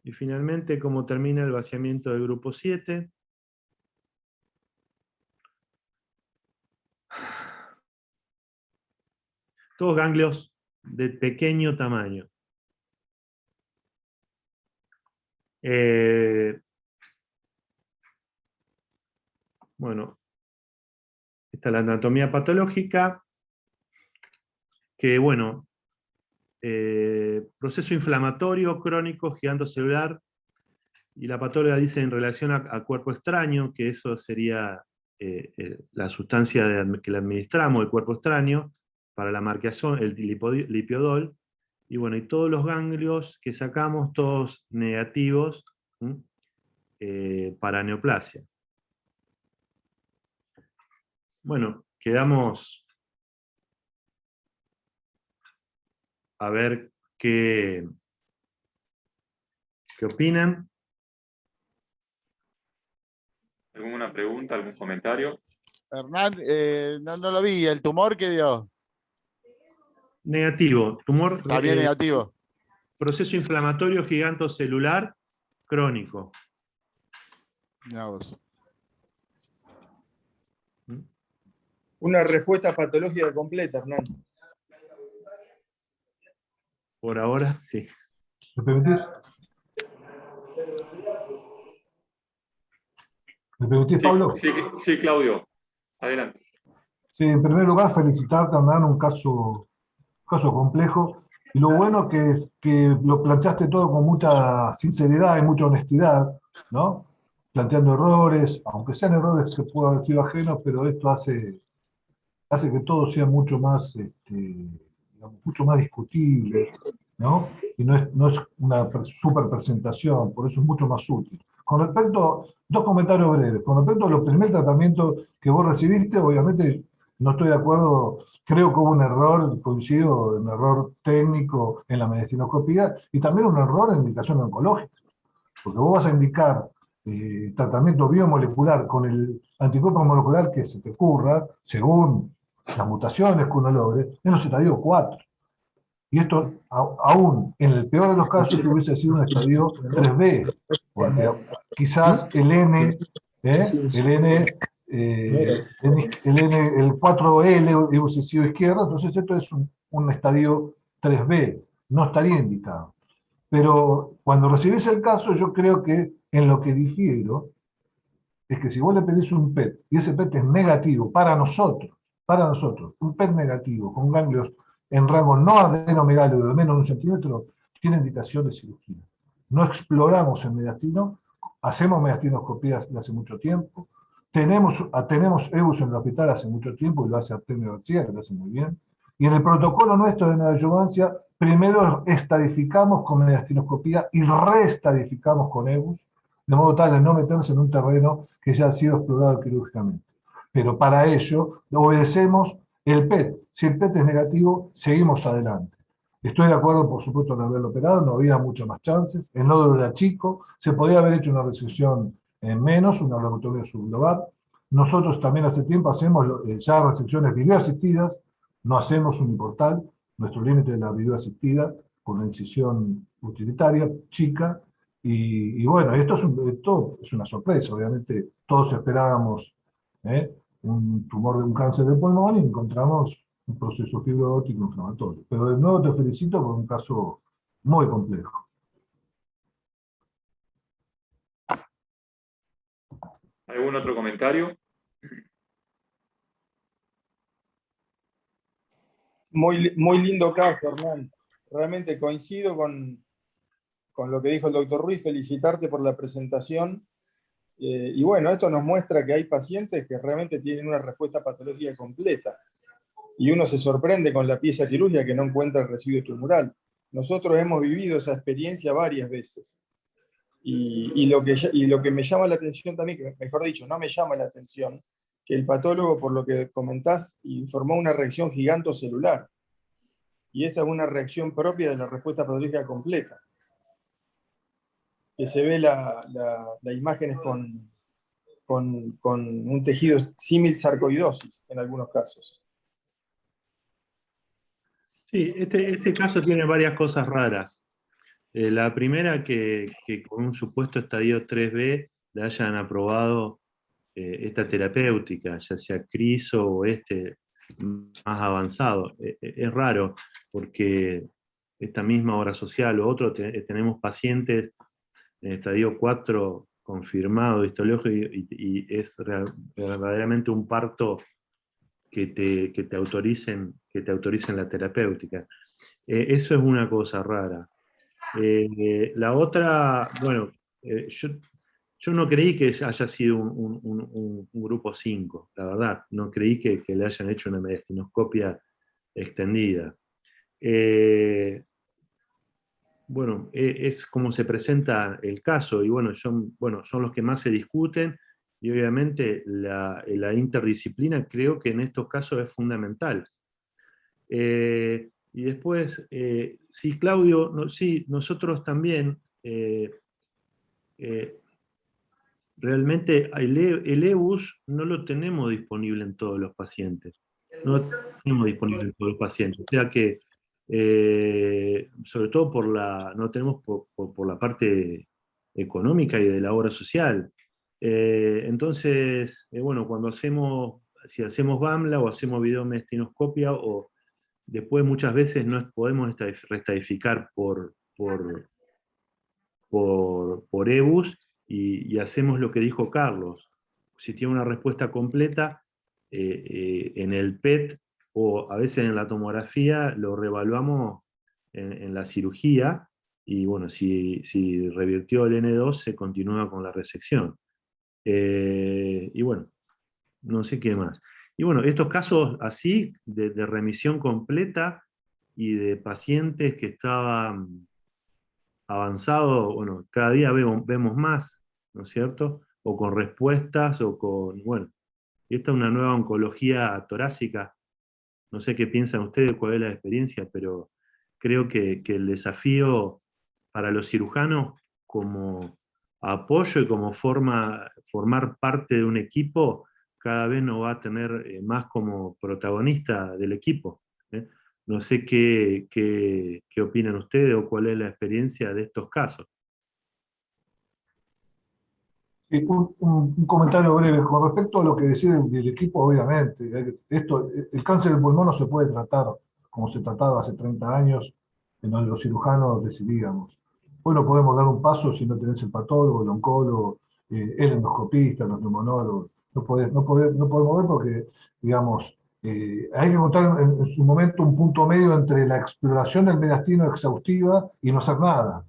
Y finalmente, cómo termina el vaciamiento del grupo 7. Todos ganglios de pequeño tamaño. Bueno, esta es la anatomía patológica, que bueno, proceso inflamatorio crónico gigantocelular, y la patóloga dice en relación a cuerpo extraño, que eso sería la sustancia que le administramos, el cuerpo extraño, para la marcación, el lipiodol, y bueno, y todos los ganglios que sacamos, todos negativos para neoplasia. Bueno, quedamos a ver qué opinan. ¿Alguna pregunta, algún comentario? Hernán, no lo vi. ¿El tumor qué dio? Negativo. Tumor. También negativo. Proceso inflamatorio gigantocelular crónico. Mirá vos. Una respuesta patológica completa, Hernán. Por ahora, sí. ¿Me permitís? ¿Me permitís, Pablo? Sí, Claudio. Adelante. Sí, en primer lugar, felicitarte, Hernán, un caso complejo. Y lo bueno es que lo planteaste todo con mucha sinceridad y mucha honestidad, ¿no? Planteando errores, aunque sean errores que puedan haber sido ajenos, pero esto hace que todo sea mucho más, digamos, mucho más discutible, ¿no? Y no es una super presentación, por eso es mucho más útil. Con respecto, dos comentarios breves. Con respecto a los primer tratamiento que vos recibiste, obviamente no estoy de acuerdo, creo que hubo un error, coincido, un error técnico en la medicinoscopía y también un error en indicación oncológica. Porque vos vas a indicar tratamiento biomolecular con el anticuerpo molecular que se te ocurra, según las mutaciones que uno logre, en los estadios 4. Y esto, aún en el peor de los casos, hubiese sido un estadio 3B, porque quizás el N, el 4L hubiese sido izquierdo, entonces esto es un estadio 3B, no estaría indicado. Pero cuando recibís el caso, yo creo que en lo que difiero es que si vos le pedís un PET, y ese PET es negativo para nosotros, un PET negativo con ganglios en rango no adenomegálico de menos de 1 centímetro, tiene indicación de cirugía. No exploramos el mediastino, hacemos mediastinoscopías de hace mucho tiempo, tenemos EBUS en el hospital hace mucho tiempo, y lo hace Artemio García, que lo hace muy bien, y en el protocolo nuestro de neoadyuvancia, primero estadificamos con mediastinoscopía y reestadificamos con EBUS, de modo tal de no meterse en un terreno que ya ha sido explorado quirúrgicamente. Pero para ello obedecemos el PET. Si el PET es negativo, seguimos adelante. Estoy de acuerdo, por supuesto, en haberlo operado, no había muchas más chances. El nódulo era chico, se podía haber hecho una resección menos, una lobotomía subglobal. Nosotros también hace tiempo hacemos ya resecciones videoasistidas, no hacemos uniportal, nuestro límite de la videoasistida con la incisión utilitaria, chica, y bueno, esto es una sorpresa, obviamente todos esperábamos un tumor de un cáncer de pulmón y encontramos un proceso fibroótico inflamatorio. Pero de nuevo te felicito por un caso muy complejo. ¿Algún otro comentario? Muy lindo caso, Hernán. Realmente coincido con lo que dijo el doctor Ruiz, felicitarte por la presentación. Y bueno, esto nos muestra que hay pacientes que realmente tienen una respuesta patológica completa. Y uno se sorprende con la pieza quirúrgica que no encuentra el residuo tumoral. Nosotros hemos vivido esa experiencia varias veces. Y lo que me llama la atención también, que mejor dicho, no me llama la atención, que el patólogo, por lo que comentás, informó una reacción gigantocelular. Y esa es una reacción propia de la respuesta patológica completa. Que se ve las imágenes con un tejido símil sarcoidosis en algunos casos. Sí, este caso tiene varias cosas raras. La primera, que con un supuesto estadio 3B le hayan aprobado esta terapéutica, ya sea criso o más avanzado. Es raro, porque esta misma obra social o otro, tenemos pacientes en estadio 4 confirmado histológico y es verdaderamente un parto que te autoricen la terapéutica. Eso es una cosa rara. La otra, bueno, yo no creí que haya sido un grupo 5, la verdad. No creí que le hayan hecho una mediastinoscopia extendida. Bueno, es como se presenta el caso, y bueno, son los que más se discuten, y obviamente la interdisciplina creo que en estos casos es fundamental. Y después, sí, Claudio, sí, nosotros también, realmente el EBUS no lo tenemos disponible en todos los pacientes. No lo tenemos disponible en todos los pacientes. O sea que, sobre todo no tenemos por la parte económica y de la obra social. Entonces, bueno, si hacemos BAMLA o hacemos videomestinoscopia, o después muchas veces no podemos restadificar por EBUS, y hacemos lo que dijo Carlos. Si tiene una respuesta completa, en el PET o a veces en la tomografía lo reevaluamos en la cirugía, y bueno, si revirtió el N2 se continúa con la resección. Y bueno, no sé qué más. Y bueno, estos casos así, de remisión completa y de pacientes que estaban avanzados, bueno, cada día vemos más, ¿no es cierto? O con respuestas, o con, bueno, y esta es una nueva oncología torácica. No sé qué piensan ustedes, cuál es la experiencia, pero creo que el desafío para los cirujanos como apoyo y como formar parte de un equipo, cada vez nos va a tener más como protagonista del equipo. No sé qué opinan ustedes o cuál es la experiencia de estos casos. Sí, un comentario breve. Con respecto a lo que decía del equipo, obviamente, el cáncer del pulmón no se puede tratar como se trataba hace 30 años, en donde los cirujanos decidíamos. Hoy no podemos dar un paso si no tenés el patólogo, el oncólogo, el endoscopista, los neumonólogos, no podemos ver porque, digamos, hay que encontrar en su momento un punto medio entre la exploración del mediastino exhaustiva y no hacer nada.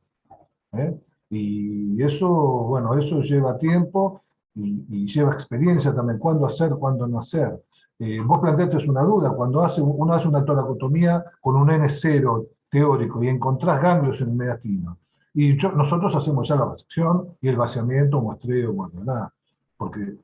Y eso, bueno, eso lleva tiempo y lleva experiencia también, cuándo hacer, cuándo no hacer. Vos planteaste una duda, cuando uno hace una toracotomía con un N0 teórico y encontrás ganglios en el mediastino, y nosotros hacemos ya la resección y el vaciamiento, muestreo, bueno, nada. Porque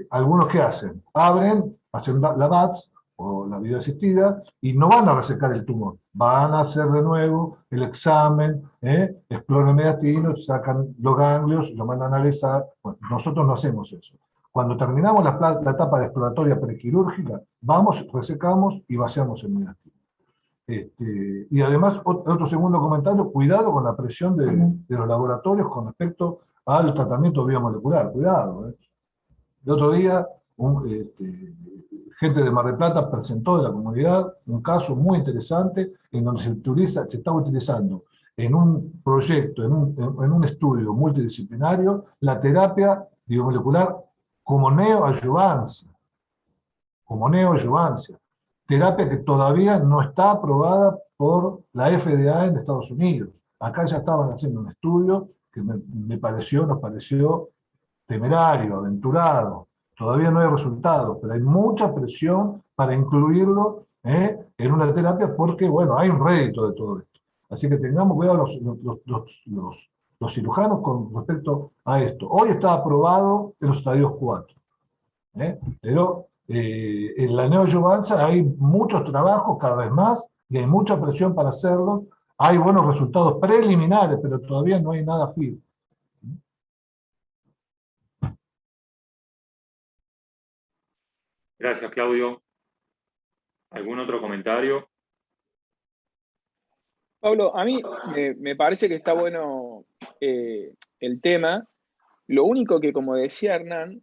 algunos ¿qué hacen? Abren, hacen la VATS o la videoasistida y no van a resecar el tumor. Van a hacer de nuevo el examen, exploran el mediastino, sacan los ganglios, lo mandan a analizar. Bueno, nosotros no hacemos eso. Cuando terminamos la etapa de exploratoria prequirúrgica, vamos, resecamos y vaciamos el mediastino. Y además, otro segundo comentario, cuidado con la presión de los laboratorios con respecto al tratamiento biomolecular. Cuidado. El otro día, gente de Mar del Plata presentó de la comunidad un caso muy interesante en donde se está utilizando en un proyecto, en un estudio multidisciplinario, la terapia biomolecular como neoadyuvancia. Terapia que todavía no está aprobada por la FDA en Estados Unidos. Acá ya estaban haciendo un estudio que nos pareció temerario, aventurado. Todavía no hay resultados, pero hay mucha presión para incluirlo en una terapia porque, bueno, hay un rédito de todo esto. Así que tengamos cuidado los cirujanos con respecto a esto. Hoy está aprobado en los estadios 4. Pero en la neoadyuvancia hay muchos trabajos cada vez más y hay mucha presión para hacerlos. Hay buenos resultados preliminares, pero todavía no hay nada firme. Gracias, Claudio. ¿Algún otro comentario? Pablo, a mí me parece que está bueno el tema. Lo único que, como decía Hernán,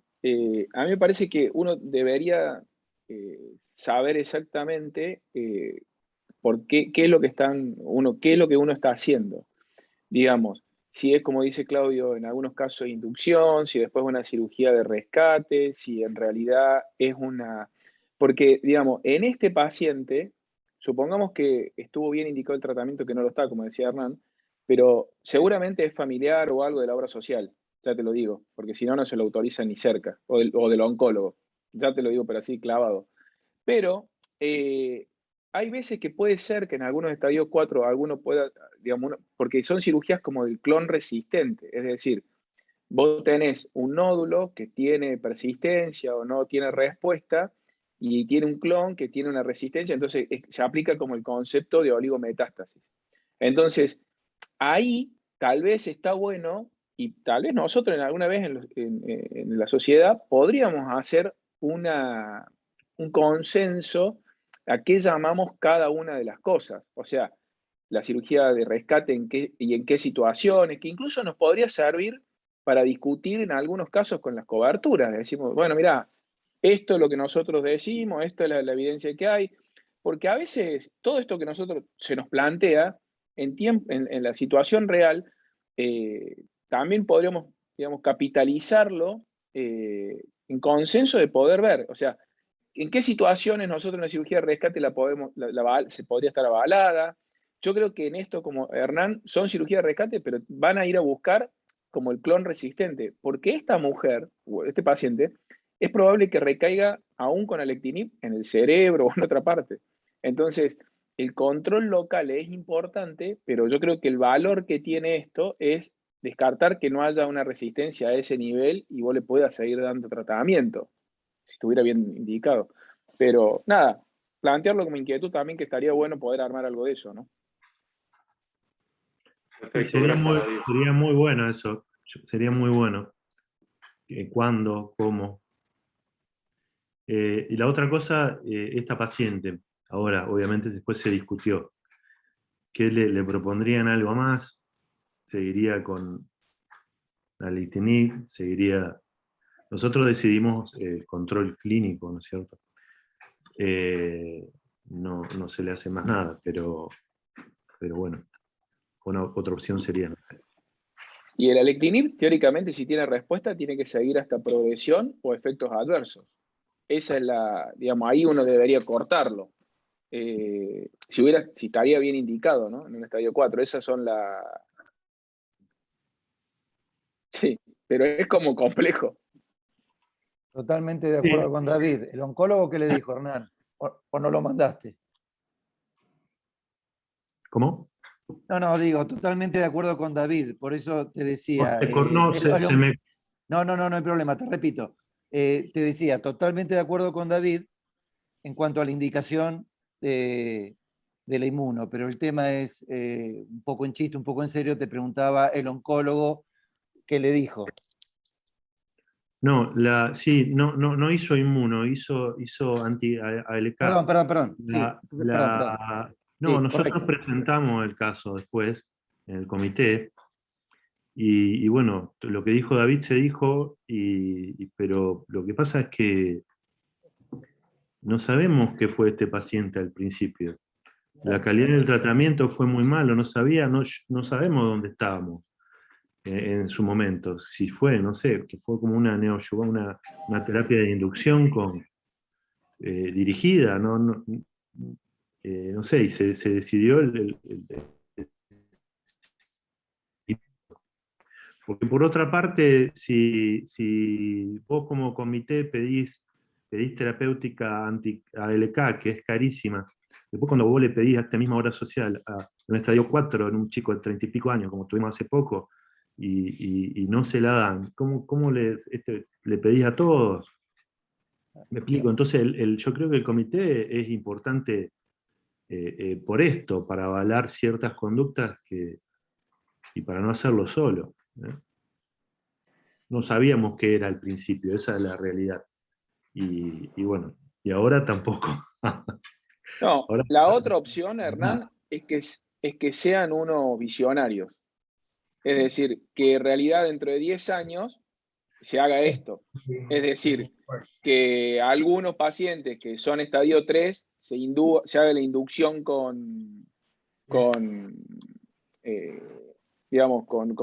a mí me parece que uno debería saber exactamente por qué es lo que qué es lo que uno está haciendo. Digamos, si es como dice Claudio, en algunos casos inducción, si después una cirugía de rescate, si en realidad es una... Porque, digamos, en este paciente, supongamos que estuvo bien indicado el tratamiento, que no lo está, como decía Hernán, pero seguramente es familiar o algo de la obra social, ya te lo digo, porque si no, no se lo autorizan ni cerca, o del oncólogo, ya te lo digo, pero así clavado. Pero hay veces que puede ser que en algunos estadios 4 alguno pueda, digamos, porque son cirugías como el clon resistente, es decir, vos tenés un nódulo que tiene persistencia o no tiene respuesta y tiene un clon que tiene una resistencia, entonces se aplica como el concepto de oligometástasis. Entonces, ahí tal vez está bueno y tal vez nosotros alguna vez en la sociedad podríamos hacer un consenso a qué llamamos cada una de las cosas. O sea, la cirugía de rescate en qué situaciones, que incluso nos podría servir para discutir en algunos casos con las coberturas. Decimos, bueno, mira, esto es lo que nosotros decimos, esto es la evidencia que hay, porque a veces todo esto que nosotros se nos plantea en la situación real, también podríamos, digamos, capitalizarlo en consenso de poder ver. O sea, ¿en qué situaciones nosotros en la cirugía de rescate se podría estar avalada? Yo creo que en esto, como Hernán, son cirugía de rescate, pero van a ir a buscar como el clon resistente, porque esta mujer, o este paciente, es probable que recaiga aún con alectinib en el cerebro o en otra parte. Entonces, el control local es importante, pero yo creo que el valor que tiene esto es descartar que no haya una resistencia a ese nivel y vos le puedas seguir dando tratamiento, si estuviera bien indicado. Pero nada, plantearlo como inquietud también, que estaría bueno poder armar algo de eso, ¿no? Perfecto, Sería gracias, David. muy bueno eso, sería muy bueno. ¿Cuándo? ¿Cómo? Y la otra cosa, esta paciente, ahora obviamente después se discutió, ¿qué le propondrían algo más? ¿Seguiría con alectinib? ¿Seguiría? Nosotros decidimos el control clínico, ¿no es cierto? No se le hace más nada, pero bueno, otra opción sería, no sé. Y el alectinib, teóricamente, si tiene respuesta, tiene que seguir hasta progresión o efectos adversos. Esa es digamos, ahí uno debería cortarlo. Si estaría bien indicado, ¿no? En un estadio 4. Esas son Sí, pero es como complejo. Totalmente de acuerdo con David. ¿El oncólogo qué le dijo, Hernán? ¿O no lo mandaste? ¿Cómo? No, digo, totalmente de acuerdo con David. Por eso te decía... No hay problema, te repito. Te decía, totalmente de acuerdo con David en cuanto a la indicación de la inmuno, pero el tema es, un poco en chiste, un poco en serio, te preguntaba el oncólogo qué le dijo. No, no hizo inmuno, hizo anti-ALK. Perdón. Nosotros correcto. presentamos el caso después en el comité, y bueno, lo que dijo David se dijo, pero lo que pasa es que no sabemos qué fue este paciente al principio. La calidad del tratamiento fue muy malo, no sabemos dónde estábamos en su momento. Si fue, no sé, que fue como una terapia de inducción dirigida, no sé, y se decidió porque por otra parte, si vos como comité pedís terapéutica anti-ALK, que es carísima, después cuando vos le pedís a esta misma obra social, en un estadio 4, en un chico de 30 y pico años, como tuvimos hace poco, y no se la dan, ¿cómo le pedís a todos? Me explico. Entonces yo creo que el comité es importante por esto, para avalar ciertas conductas y para no hacerlo solo. No sabíamos qué era al principio, esa es la realidad. Y bueno, y ahora tampoco. No, la otra opción, Hernán, es que sean unos visionarios. Es decir, que en realidad dentro de 10 años se haga esto. Es decir, que algunos pacientes que son estadio 3 se haga la inducción con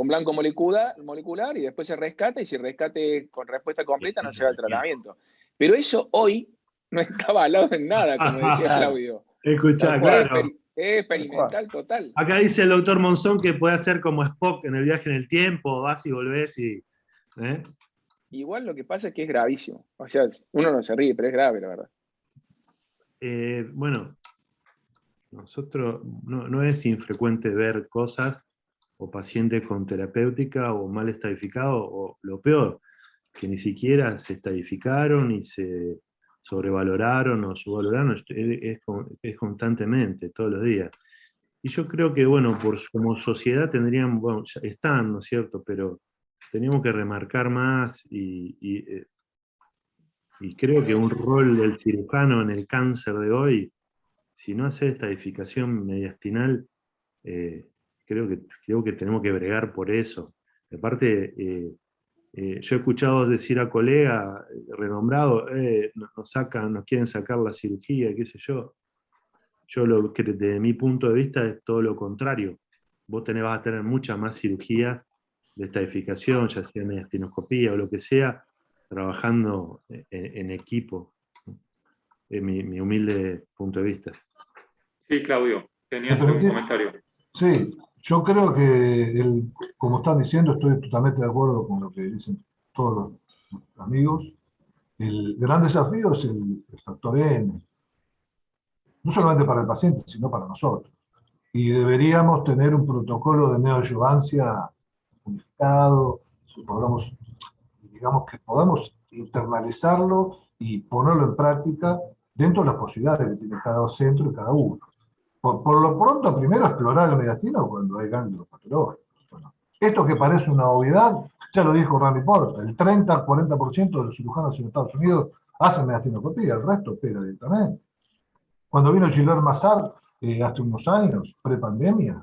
blanco molecular y después se rescata, y si rescate con respuesta completa no se va al tratamiento. Pero eso hoy no está avalado en nada, como decía Claudio. Escuchá, claro. Es experimental total. Acá dice el doctor Monzón que puede hacer como Spock en el viaje en el tiempo, vas y volvés y... Igual lo que pasa es que es gravísimo. O sea, uno no se ríe, pero es grave, la verdad. Bueno, nosotros no es infrecuente ver cosas o pacientes con terapéutica o mal estadificados, o lo peor, que ni siquiera se estadificaron y se sobrevaloraron o subvaloraron, es constantemente, todos los días. Y yo creo que, bueno, como sociedad tendríamos, bueno, ya están, ¿no es cierto?, pero teníamos que remarcar más y creo que un rol del cirujano en el cáncer de hoy, si no hace estadificación mediastinal, creo que tenemos que bregar por eso. Aparte, yo he escuchado decir a colegas renombrados, nos quieren sacar la cirugía, qué sé yo. Yo desde mi punto de vista es todo lo contrario. Vos vas a tener muchas más cirugías de estadificación, ya sea mediastinoscopía o lo que sea, trabajando en equipo, en mi humilde punto de vista. Sí, Claudio, tenías un comentario. Sí, yo creo que, como están diciendo, estoy totalmente de acuerdo con lo que dicen todos los amigos. El gran desafío es el factor N, no solamente para el paciente, sino para nosotros. Y deberíamos tener un protocolo de neoadjuvancia unificado, digamos que podamos internalizarlo y ponerlo en práctica dentro de las posibilidades que tiene cada centro y cada uno. Por lo pronto, primero explorar el mediastino cuando hay ganglios patológicos. Bueno, esto que parece una obviedad, ya lo dijo Randy Porter, el 30-40% de los cirujanos en Estados Unidos hacen mediastinoscopía, el resto opera directamente. Cuando vino Gilbert Mazar, hace unos años, pre-pandemia,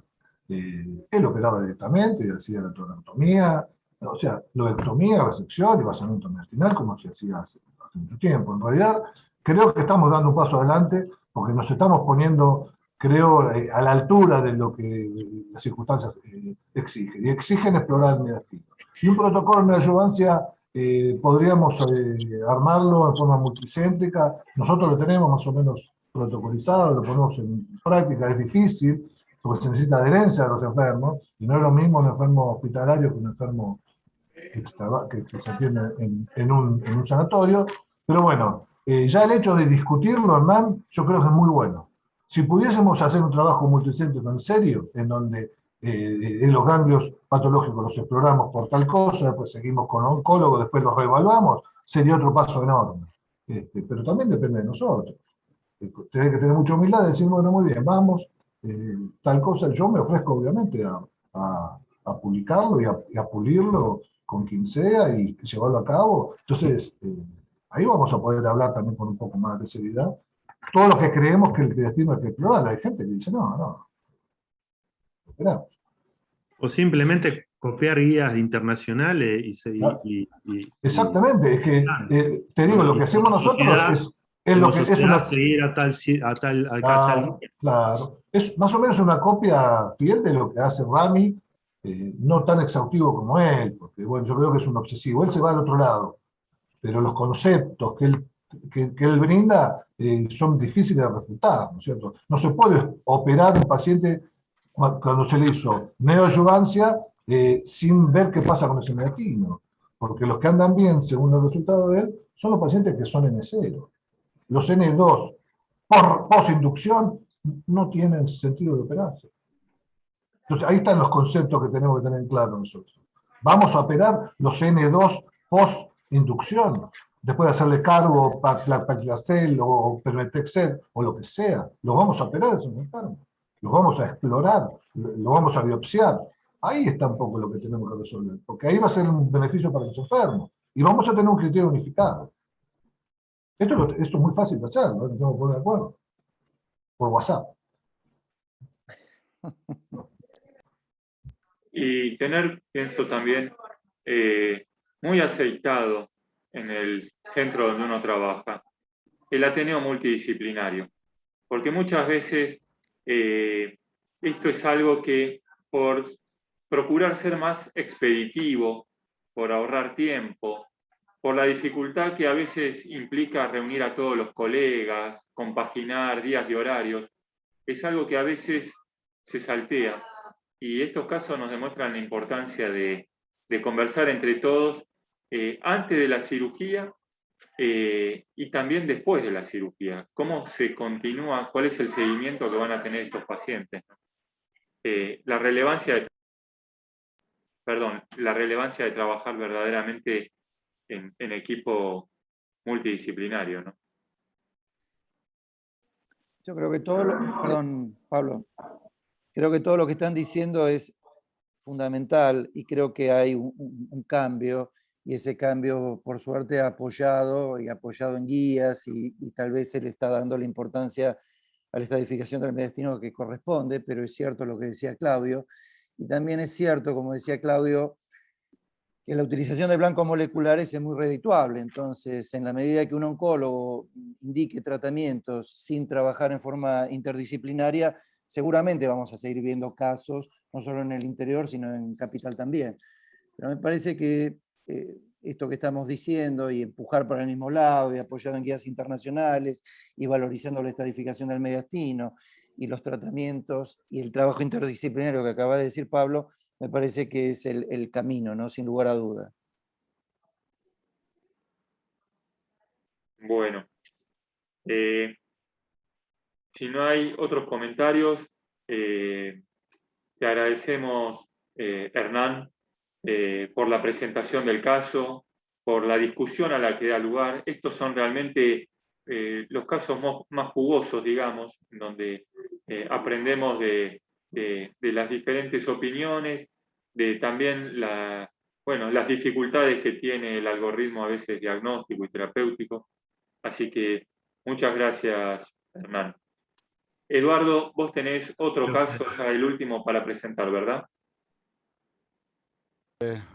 él operaba directamente y hacía la toracotomía, o sea, lobectomía, resección y vaciamiento mediastinal, como se hacía hace mucho tiempo. En realidad, creo que estamos dando un paso adelante porque nos estamos poniendo creo, a la altura de lo que las circunstancias exigen. Y exigen explorar el mediastino. Y un protocolo de adyuvancia podríamos armarlo en forma multicéntrica. Nosotros lo tenemos más o menos protocolizado, lo ponemos en práctica. Es difícil, porque se necesita adherencia de los enfermos, y no es lo mismo un enfermo hospitalario que un enfermo que se atiende en un sanatorio. Pero bueno, ya el hecho de discutirlo, Hernán, yo creo que es muy bueno. Si pudiésemos hacer un trabajo multicéntrico en serio, en donde los ganglios patológicos los exploramos por tal cosa, después seguimos con oncólogos, después los reevaluamos, sería otro paso enorme. Pero también depende de nosotros. Tenés que tener mucha humildad de decir, bueno, muy bien, vamos, tal cosa. Yo me ofrezco, obviamente, a publicarlo y a pulirlo con quien sea y llevarlo a cabo. Entonces, ahí vamos a poder hablar también con un poco más de seriedad. Todos los que creemos que el destino hay que explorar, hay gente que dice, no, esperamos. O simplemente copiar guías internacionales Exactamente, es que te digo, lo que hacemos nosotros es lo que es una... seguir a tal Claro, es más o menos una copia fiel de lo que hace Rami, no tan exhaustivo como él, porque bueno, yo creo que es un obsesivo, él se va al otro lado, pero los conceptos que él brinda son difíciles de refutar, ¿no es cierto? No se puede operar un paciente cuando se le hizo neoadyuvancia sin ver qué pasa con ese mediastino, porque los que andan bien, según el resultado de él, son los pacientes que son N0. Los N2 post-inducción no tienen sentido de operarse. Entonces, ahí están los conceptos que tenemos que tener claros nosotros. Vamos a operar los N2 post-inducción, después de hacerle cargo, paclitaxel o permetexel o lo que sea. Los vamos a operar esos enfermos. Los vamos a explorar, los vamos a biopsiar. Ahí está un poco lo que tenemos que resolver, porque ahí va a ser un beneficio para los enfermos. Y vamos a tener un criterio unificado. Esto es muy fácil de hacer, ¿no? Nos tenemos que poner de acuerdo. Por WhatsApp. Y tener, pienso también, muy aceitado en el centro donde uno trabaja, el Ateneo multidisciplinario. Porque muchas veces esto es algo que por procurar ser más expeditivo, por ahorrar tiempo, por la dificultad que a veces implica reunir a todos los colegas, compaginar días y horarios, es algo que a veces se saltea. Y estos casos nos demuestran la importancia de conversar entre todos antes de la cirugía y también después de la cirugía. ¿Cómo se continúa? ¿Cuál es el seguimiento que van a tener estos pacientes? La relevancia de trabajar verdaderamente en equipo multidisciplinario, ¿no? Yo creo que perdón, Pablo, creo que todo lo que están diciendo es fundamental y creo que hay un cambio, y ese cambio, por suerte, apoyado en guías y tal vez se le está dando la importancia a la estadificación del mediastino que corresponde, pero es cierto lo que decía Claudio, y también es cierto, como decía Claudio, que la utilización de blancos moleculares es muy redituable. Entonces, en la medida que un oncólogo indique tratamientos sin trabajar en forma interdisciplinaria, seguramente vamos a seguir viendo casos, no solo en el interior, sino en capital también. Pero me parece que esto que estamos diciendo, y empujar para el mismo lado, y apoyado en guías internacionales, y valorizando la estadificación del mediastino, y los tratamientos, y el trabajo interdisciplinario que acaba de decir Pablo, me parece que es el camino, ¿no? Sin lugar a duda. Bueno, si no hay otros comentarios, te agradecemos, Hernán, por la presentación del caso, por la discusión a la que da lugar. Estos son realmente los casos más jugosos, digamos, donde aprendemos de las diferentes opiniones, de también las dificultades que tiene el algoritmo a veces diagnóstico y terapéutico. Así que muchas gracias, Hernán. Eduardo, vos tenés otro caso, ya el último para presentar, ¿verdad?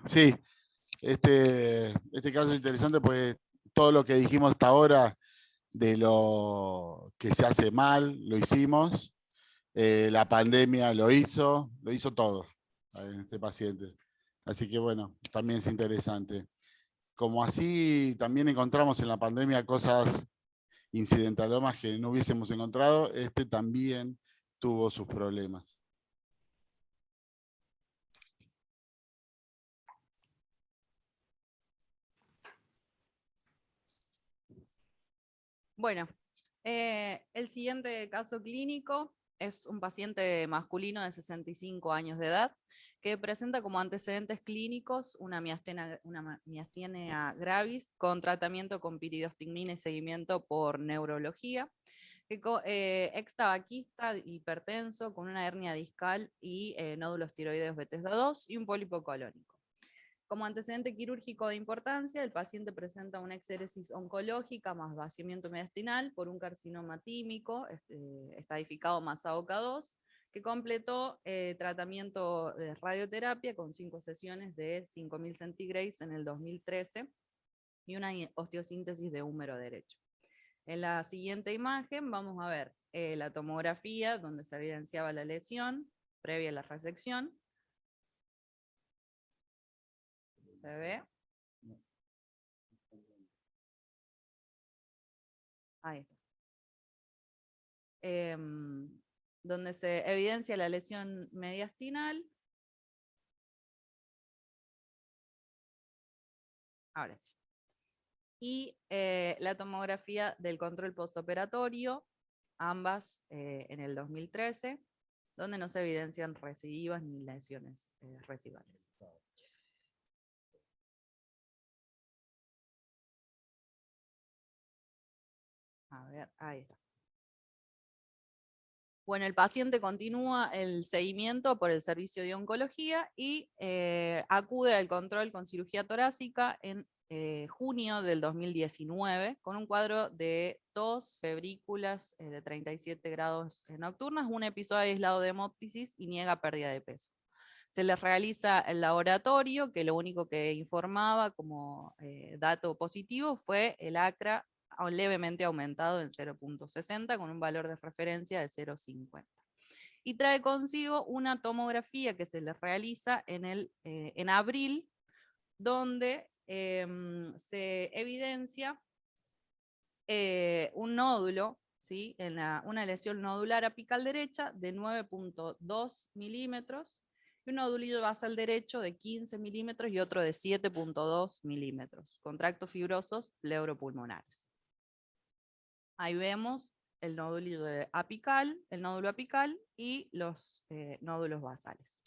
Sí, este caso es interesante porque todo lo que dijimos hasta ahora de lo que se hace mal, lo hicimos. La pandemia lo hizo todo en este paciente. Así que bueno, también es interesante. Como así también encontramos en la pandemia cosas incidentalomas que no hubiésemos encontrado, este también tuvo sus problemas. Bueno, el siguiente caso clínico es un paciente masculino de 65 años de edad que presenta como antecedentes clínicos una miastenia gravis con tratamiento con piridostigmina y seguimiento por neurología, extabaquista, hipertenso, con una hernia discal y nódulos tiroideos Bethesda 2 y un pólipo colónico. Como antecedente quirúrgico de importancia, el paciente presenta una exéresis oncológica más vaciamiento mediastinal por un carcinoma tímico, estadificado masa OCA2, que completó tratamiento de radioterapia con 5 sesiones de 5000 centigrays en el 2013 y una osteosíntesis de húmero derecho. En la siguiente imagen vamos a ver la tomografía donde se evidenciaba la lesión previa a la resección. ¿Se ve? Ahí está. Donde se evidencia la lesión mediastinal. Ahora sí. Y la tomografía del control postoperatorio, ambas en el 2013, donde no se evidencian recidivas ni lesiones residuales. A ver, ahí está. Bueno, el paciente continúa el seguimiento por el servicio de oncología y acude al control con cirugía torácica en junio del 2019 con un cuadro de tos, febrículas de 37 grados nocturnas, un episodio aislado de hemoptisis y niega pérdida de peso. Se les realiza el laboratorio, que lo único que informaba como dato positivo fue el ACRA levemente aumentado en 0.60 con un valor de referencia de 0.50. Y trae consigo una tomografía que se les realiza en abril, donde se evidencia un nódulo, ¿sí? Una lesión nodular apical derecha de 9.2 milímetros, y un nodulillo basal derecho de 15 milímetros y otro de 7.2 milímetros, con tractos fibrosos pleuropulmonares. Ahí vemos el nódulo apical, el nódulo apical y los nódulos basales.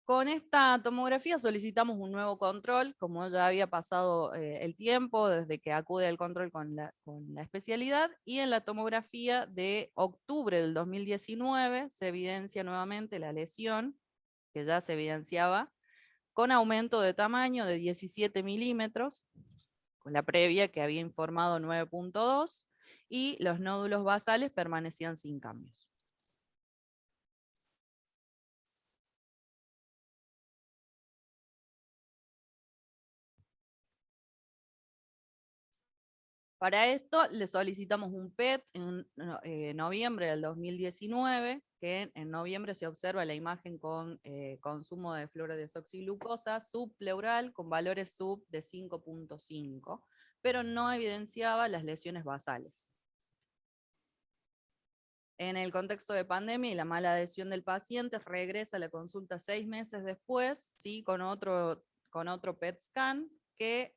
Con esta tomografía solicitamos un nuevo control, como ya había pasado el tiempo desde que acude al control con la especialidad, y en la tomografía de octubre del 2019 se evidencia nuevamente la lesión, que ya se evidenciaba, con aumento de tamaño de 17 milímetros, con la previa que había informado 9.2, y los nódulos basales permanecían sin cambios. Para esto le solicitamos un PET en noviembre del 2019, que en noviembre se observa la imagen con consumo de fluorodesoxiglucosa subpleural con valores sub de 5.5, pero no evidenciaba las lesiones basales. En el contexto de pandemia y la mala adhesión del paciente, regresa a la consulta 6 meses después, ¿sí? con otro PET scan, que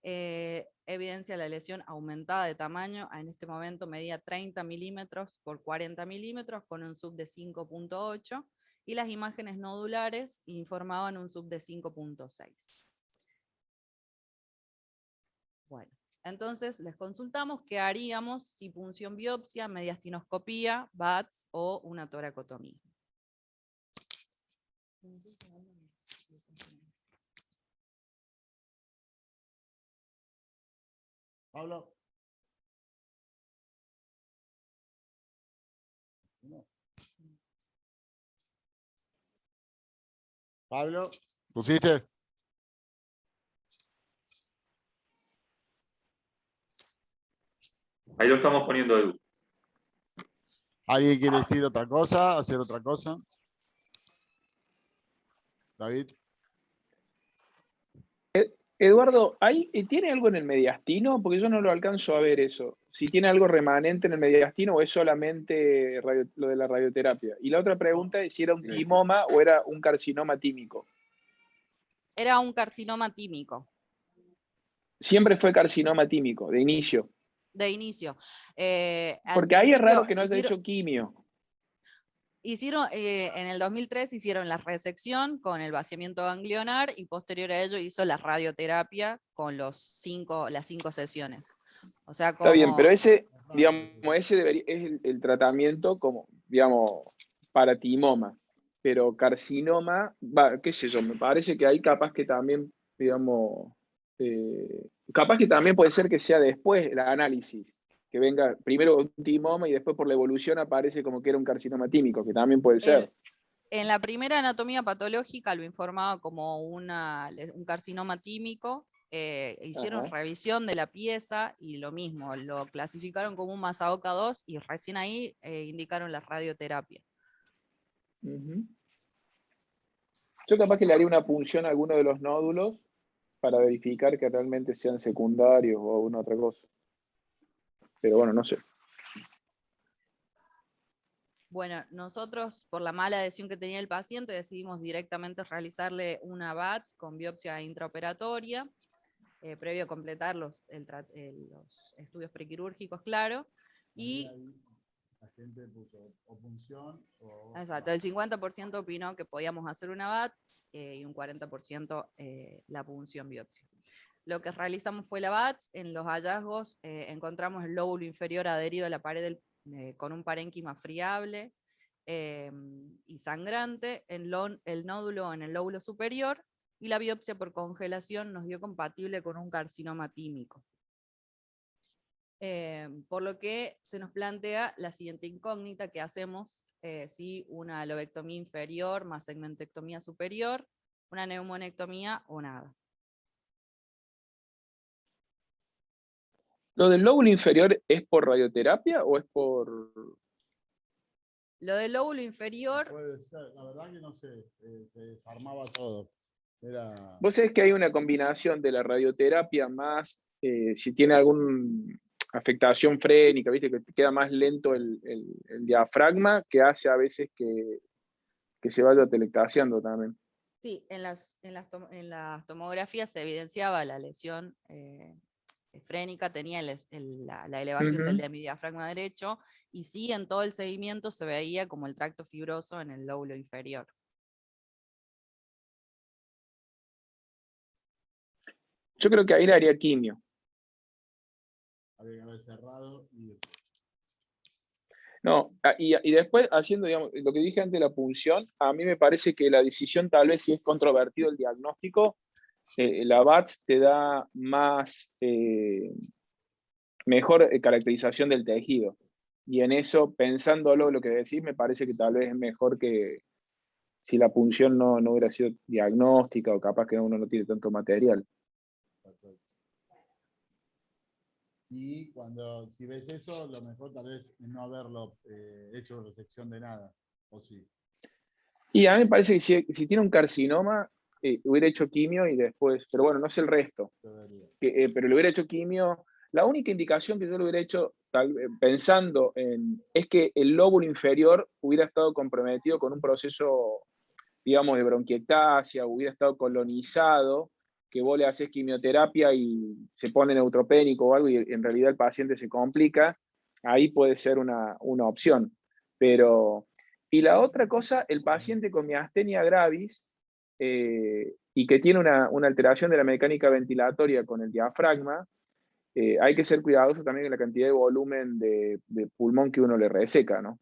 evidencia la lesión aumentada de tamaño. En este momento medía 30 milímetros por 40 milímetros con un sub de 5.8, y las imágenes nodulares informaban un sub de 5.6. Bueno, entonces les consultamos qué haríamos si punción biopsia, mediastinoscopía, BATS o una toracotomía. Pablo. Pablo, ¿pusiste? Ahí lo estamos poniendo, Edu. ¿Alguien quiere decir otra cosa? ¿Hacer otra cosa? David. Eduardo, ¿tiene algo en el mediastino? Porque yo no lo alcanzo a ver eso. Si tiene algo remanente en el mediastino o es solamente lo de la radioterapia. Y la otra pregunta es si era un timoma o era un carcinoma tímico. Era un carcinoma tímico. Siempre fue carcinoma tímico, de inicio. De inicio. Porque ahí es raro que no haya hecho quimio. Hicieron, en el 2003 hicieron la resección con el vaciamiento ganglionar y posterior a ello hizo la radioterapia con las 5 sesiones. O sea, Está bien, pero ese, digamos, ese es el tratamiento como, digamos, para timoma. Pero carcinoma, qué sé yo, me parece que ahí capaz que también, digamos, capaz que también puede ser que sea después el análisis. Que venga primero un timoma y después por la evolución aparece como que era un carcinoma tímico, que también puede ser. En la primera anatomía patológica lo informaba como un carcinoma tímico. Hicieron revisión de la pieza y lo mismo, lo clasificaron como un Masaoka 2 y recién ahí indicaron la radioterapia. Yo capaz que le haría una punción a alguno de los nódulos para verificar que realmente sean secundarios o alguna otra cosa. Pero bueno, no sé. Bueno, nosotros, por la mala adhesión que tenía el paciente, decidimos directamente realizarle una BATS con biopsia intraoperatoria, previo a completar los estudios prequirúrgicos, claro. Y la gente puso o punción o... Exacto, el 50% opinó que podíamos hacer una BATS y un 40% la punción biopsia. Lo que realizamos fue la BATS. En los hallazgos encontramos el lóbulo inferior adherido a la pared con un parénquima friable y sangrante, el nódulo en el lóbulo superior, y la biopsia por congelación nos dio compatible con un carcinoma tímico. Por lo que se nos plantea la siguiente incógnita que hacemos, si una lobectomía inferior más segmentectomía superior, una neumonectomía o nada. ¿Lo del lóbulo inferior es por radioterapia o es por...? Lo del lóbulo inferior... Puede ser, la verdad que no sé, se desarmaba todo. Vos sabés que hay una combinación de la radioterapia más, si tiene alguna afectación frénica, ¿viste? Que queda más lento el diafragma, que hace a veces que se vaya telectasiando también. Sí, en las tomografías se evidenciaba la lesión frénica, tenía la elevación del hemidiafragma derecho, y sí, en todo el seguimiento se veía como el tracto fibroso en el lóbulo inferior. Yo creo que ahí le haría quimio. Habría que haber cerrado y... No, y después haciendo, digamos, lo que dije antes de la punción, a mí me parece que la decisión, tal vez si es controvertido el diagnóstico, la BATS te da mejor caracterización del tejido. Y en eso, pensándolo lo que decís, me parece que tal vez es mejor que si la punción no hubiera sido diagnóstica o capaz que uno no tiene tanto material. Perfecto. Y si ves eso, lo mejor tal vez es no haberlo hecho resección de nada, ¿o sí? Y a mí me parece que si tiene un carcinoma, hubiera hecho quimio y después, pero bueno, no sé el resto. Pero le hubiera hecho quimio. La única indicación que yo le hubiera hecho, pensando es que el lóbulo inferior hubiera estado comprometido con un proceso, digamos, de bronquiectasia, hubiera estado colonizado, que vos le haces quimioterapia y se pone neutropénico o algo y en realidad el paciente se complica, ahí puede ser una opción. Y la otra cosa, el paciente con miastenia gravis y que tiene una alteración de la mecánica ventilatoria con el diafragma, hay que ser cuidadoso también en la cantidad de volumen de pulmón que uno le reseca, ¿no?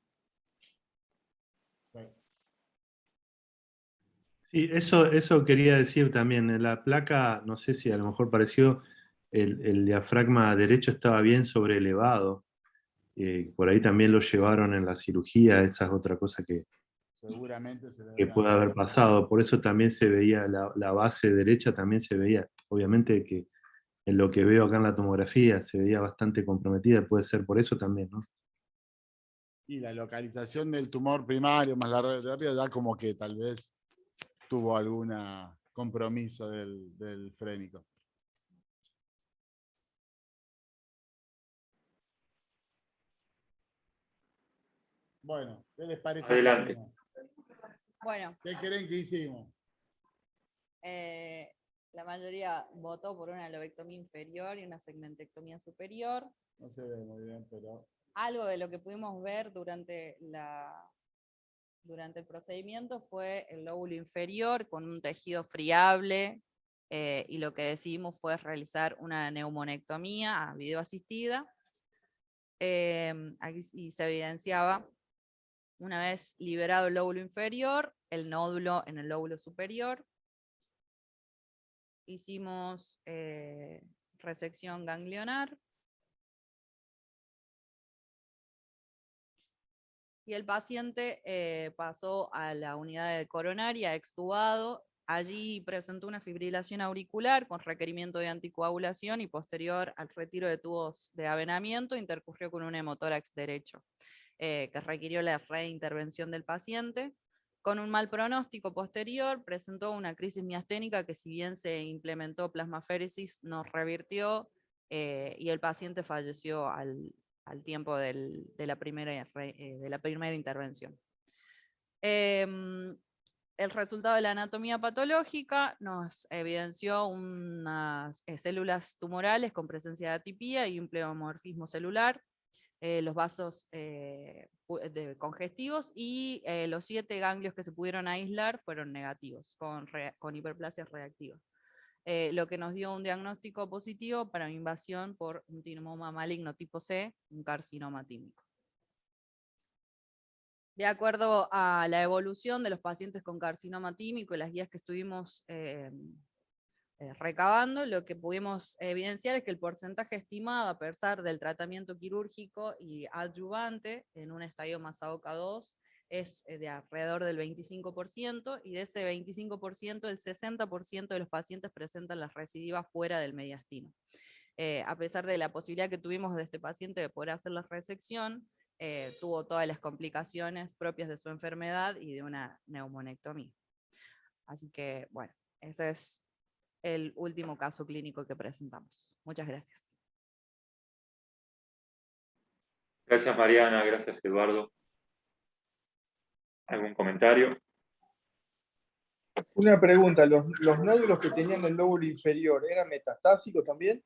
Sí, eso quería decir también. En la placa, no sé si a lo mejor pareció, el diafragma derecho estaba bien sobreelevado. Por ahí también lo llevaron en la cirugía, esa es otra cosa que Seguramente puede haber pasado. Por eso también se veía la base derecha, también se veía, obviamente que lo que veo acá en la tomografía, se veía bastante comprometida, puede ser por eso también, ¿no? Y la localización del tumor primario más la radioterapia da como que tal vez tuvo algún compromiso del frénico. Bueno, ¿qué les parece? Adelante. Que hicimos? Bueno, ¿Qué creen que hicimos? la mayoría votó por una lobectomía inferior y una segmentectomía superior. No se ve muy bien, pero... Algo de lo que pudimos ver durante el procedimiento fue el lóbulo inferior con un tejido friable, y lo que decidimos fue realizar una neumonectomía a video asistida. Aquí y se evidenciaba, una vez liberado el lóbulo inferior, el nódulo en el lóbulo superior. Hicimos resección ganglionar. Y el paciente pasó a la unidad de coronaria extubado. Allí presentó una fibrilación auricular con requerimiento de anticoagulación y posterior al retiro de tubos de avenamiento intercurrió con un hemotórax derecho, que requirió la reintervención del paciente. Con un mal pronóstico posterior presentó una crisis miasténica que, si bien se implementó plasmaféresis, no revirtió, y el paciente falleció al tiempo de la primera intervención. El resultado de la anatomía patológica nos evidenció unas células tumorales con presencia de atipía y un pleomorfismo celular, los vasos congestivos, y los 7 ganglios que se pudieron aislar fueron negativos, con hiperplasias reactivas. Lo que nos dio un diagnóstico positivo para invasión por un timoma maligno tipo C, un carcinoma tímico. De acuerdo a la evolución de los pacientes con carcinoma tímico y las guías que estuvimos recabando, lo que pudimos evidenciar es que el porcentaje estimado a pesar del tratamiento quirúrgico y adyuvante en un estadio Masaoka 2 es de alrededor del 25%, y de ese 25%, el 60% de los pacientes presentan las recidivas fuera del mediastino. A pesar de la posibilidad que tuvimos de este paciente de poder hacer la resección, tuvo todas las complicaciones propias de su enfermedad y de una neumonectomía. Así que, bueno, ese es el último caso clínico que presentamos. Muchas gracias. Gracias, Mariana. Gracias, Eduardo. ¿Algún comentario? Una pregunta, ¿los nódulos que tenían el lóbulo inferior eran metastásicos también?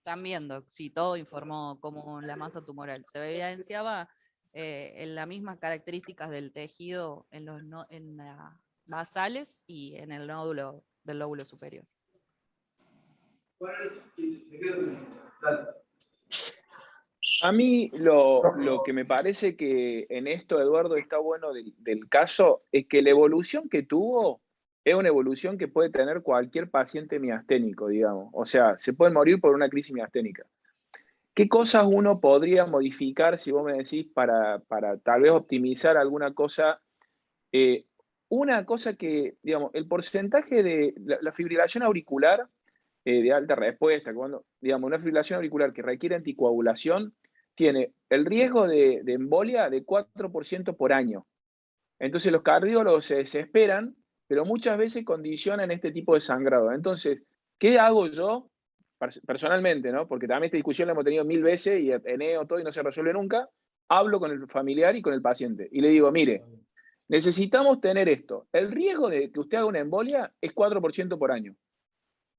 También, Doc, sí, todo informó como la masa tumoral. Se evidenciaba en las mismas características del tejido en las basales y en el nódulo del lóbulo superior. A mí lo que me parece que en esto, Eduardo, está bueno del caso es que la evolución que tuvo es una evolución que puede tener cualquier paciente miasténico, digamos. O sea, se pueden morir por una crisis miasténica. ¿Qué cosas uno podría modificar, si vos me decís, para tal vez optimizar alguna cosa? Una cosa que, digamos, el porcentaje de la fibrilación auricular de alta respuesta, cuando, digamos, una fibrilación auricular que requiere anticoagulación, tiene el riesgo de embolia de 4% por año. Entonces los cardiólogos se desesperan, pero muchas veces condicionan este tipo de sangrado. Entonces, ¿qué hago yo personalmente, ¿no? Porque también esta discusión la hemos tenido 1000 veces y ENEO todo y no se resuelve nunca. Hablo con el familiar y con el paciente y le digo, mire, necesitamos tener esto. El riesgo de que usted haga una embolia es 4% por año.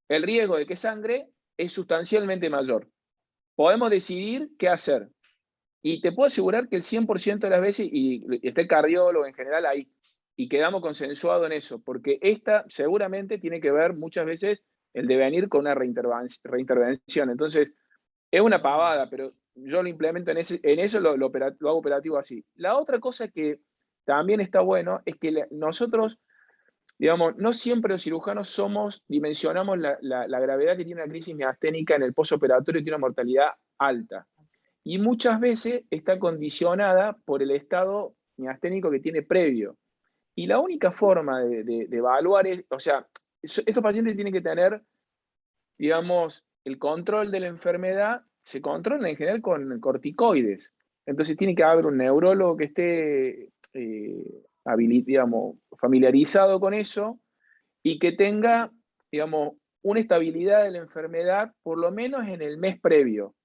El riesgo de que sangre es sustancialmente mayor. Podemos decidir qué hacer. Y te puedo asegurar que el 100% de las veces, y está el cardiólogo en general ahí, y quedamos consensuados en eso, porque esta seguramente tiene que ver muchas veces el devenir con una reintervención. Entonces, es una pavada, pero yo lo implemento en eso lo hago operativo así. La otra cosa que también está bueno es que nosotros, digamos, no siempre los cirujanos dimensionamos la gravedad que tiene una crisis miasténica en el postoperatorio, tiene una mortalidad alta. Y muchas veces está condicionada por el estado miasténico que tiene previo. Y la única forma de evaluar es, o sea, estos pacientes tienen que tener, digamos, el control de la enfermedad se controla en general con corticoides. Entonces tiene que haber un neurólogo que esté digamos, familiarizado con eso y que tenga, digamos, una estabilidad de la enfermedad por lo menos en el mes previo,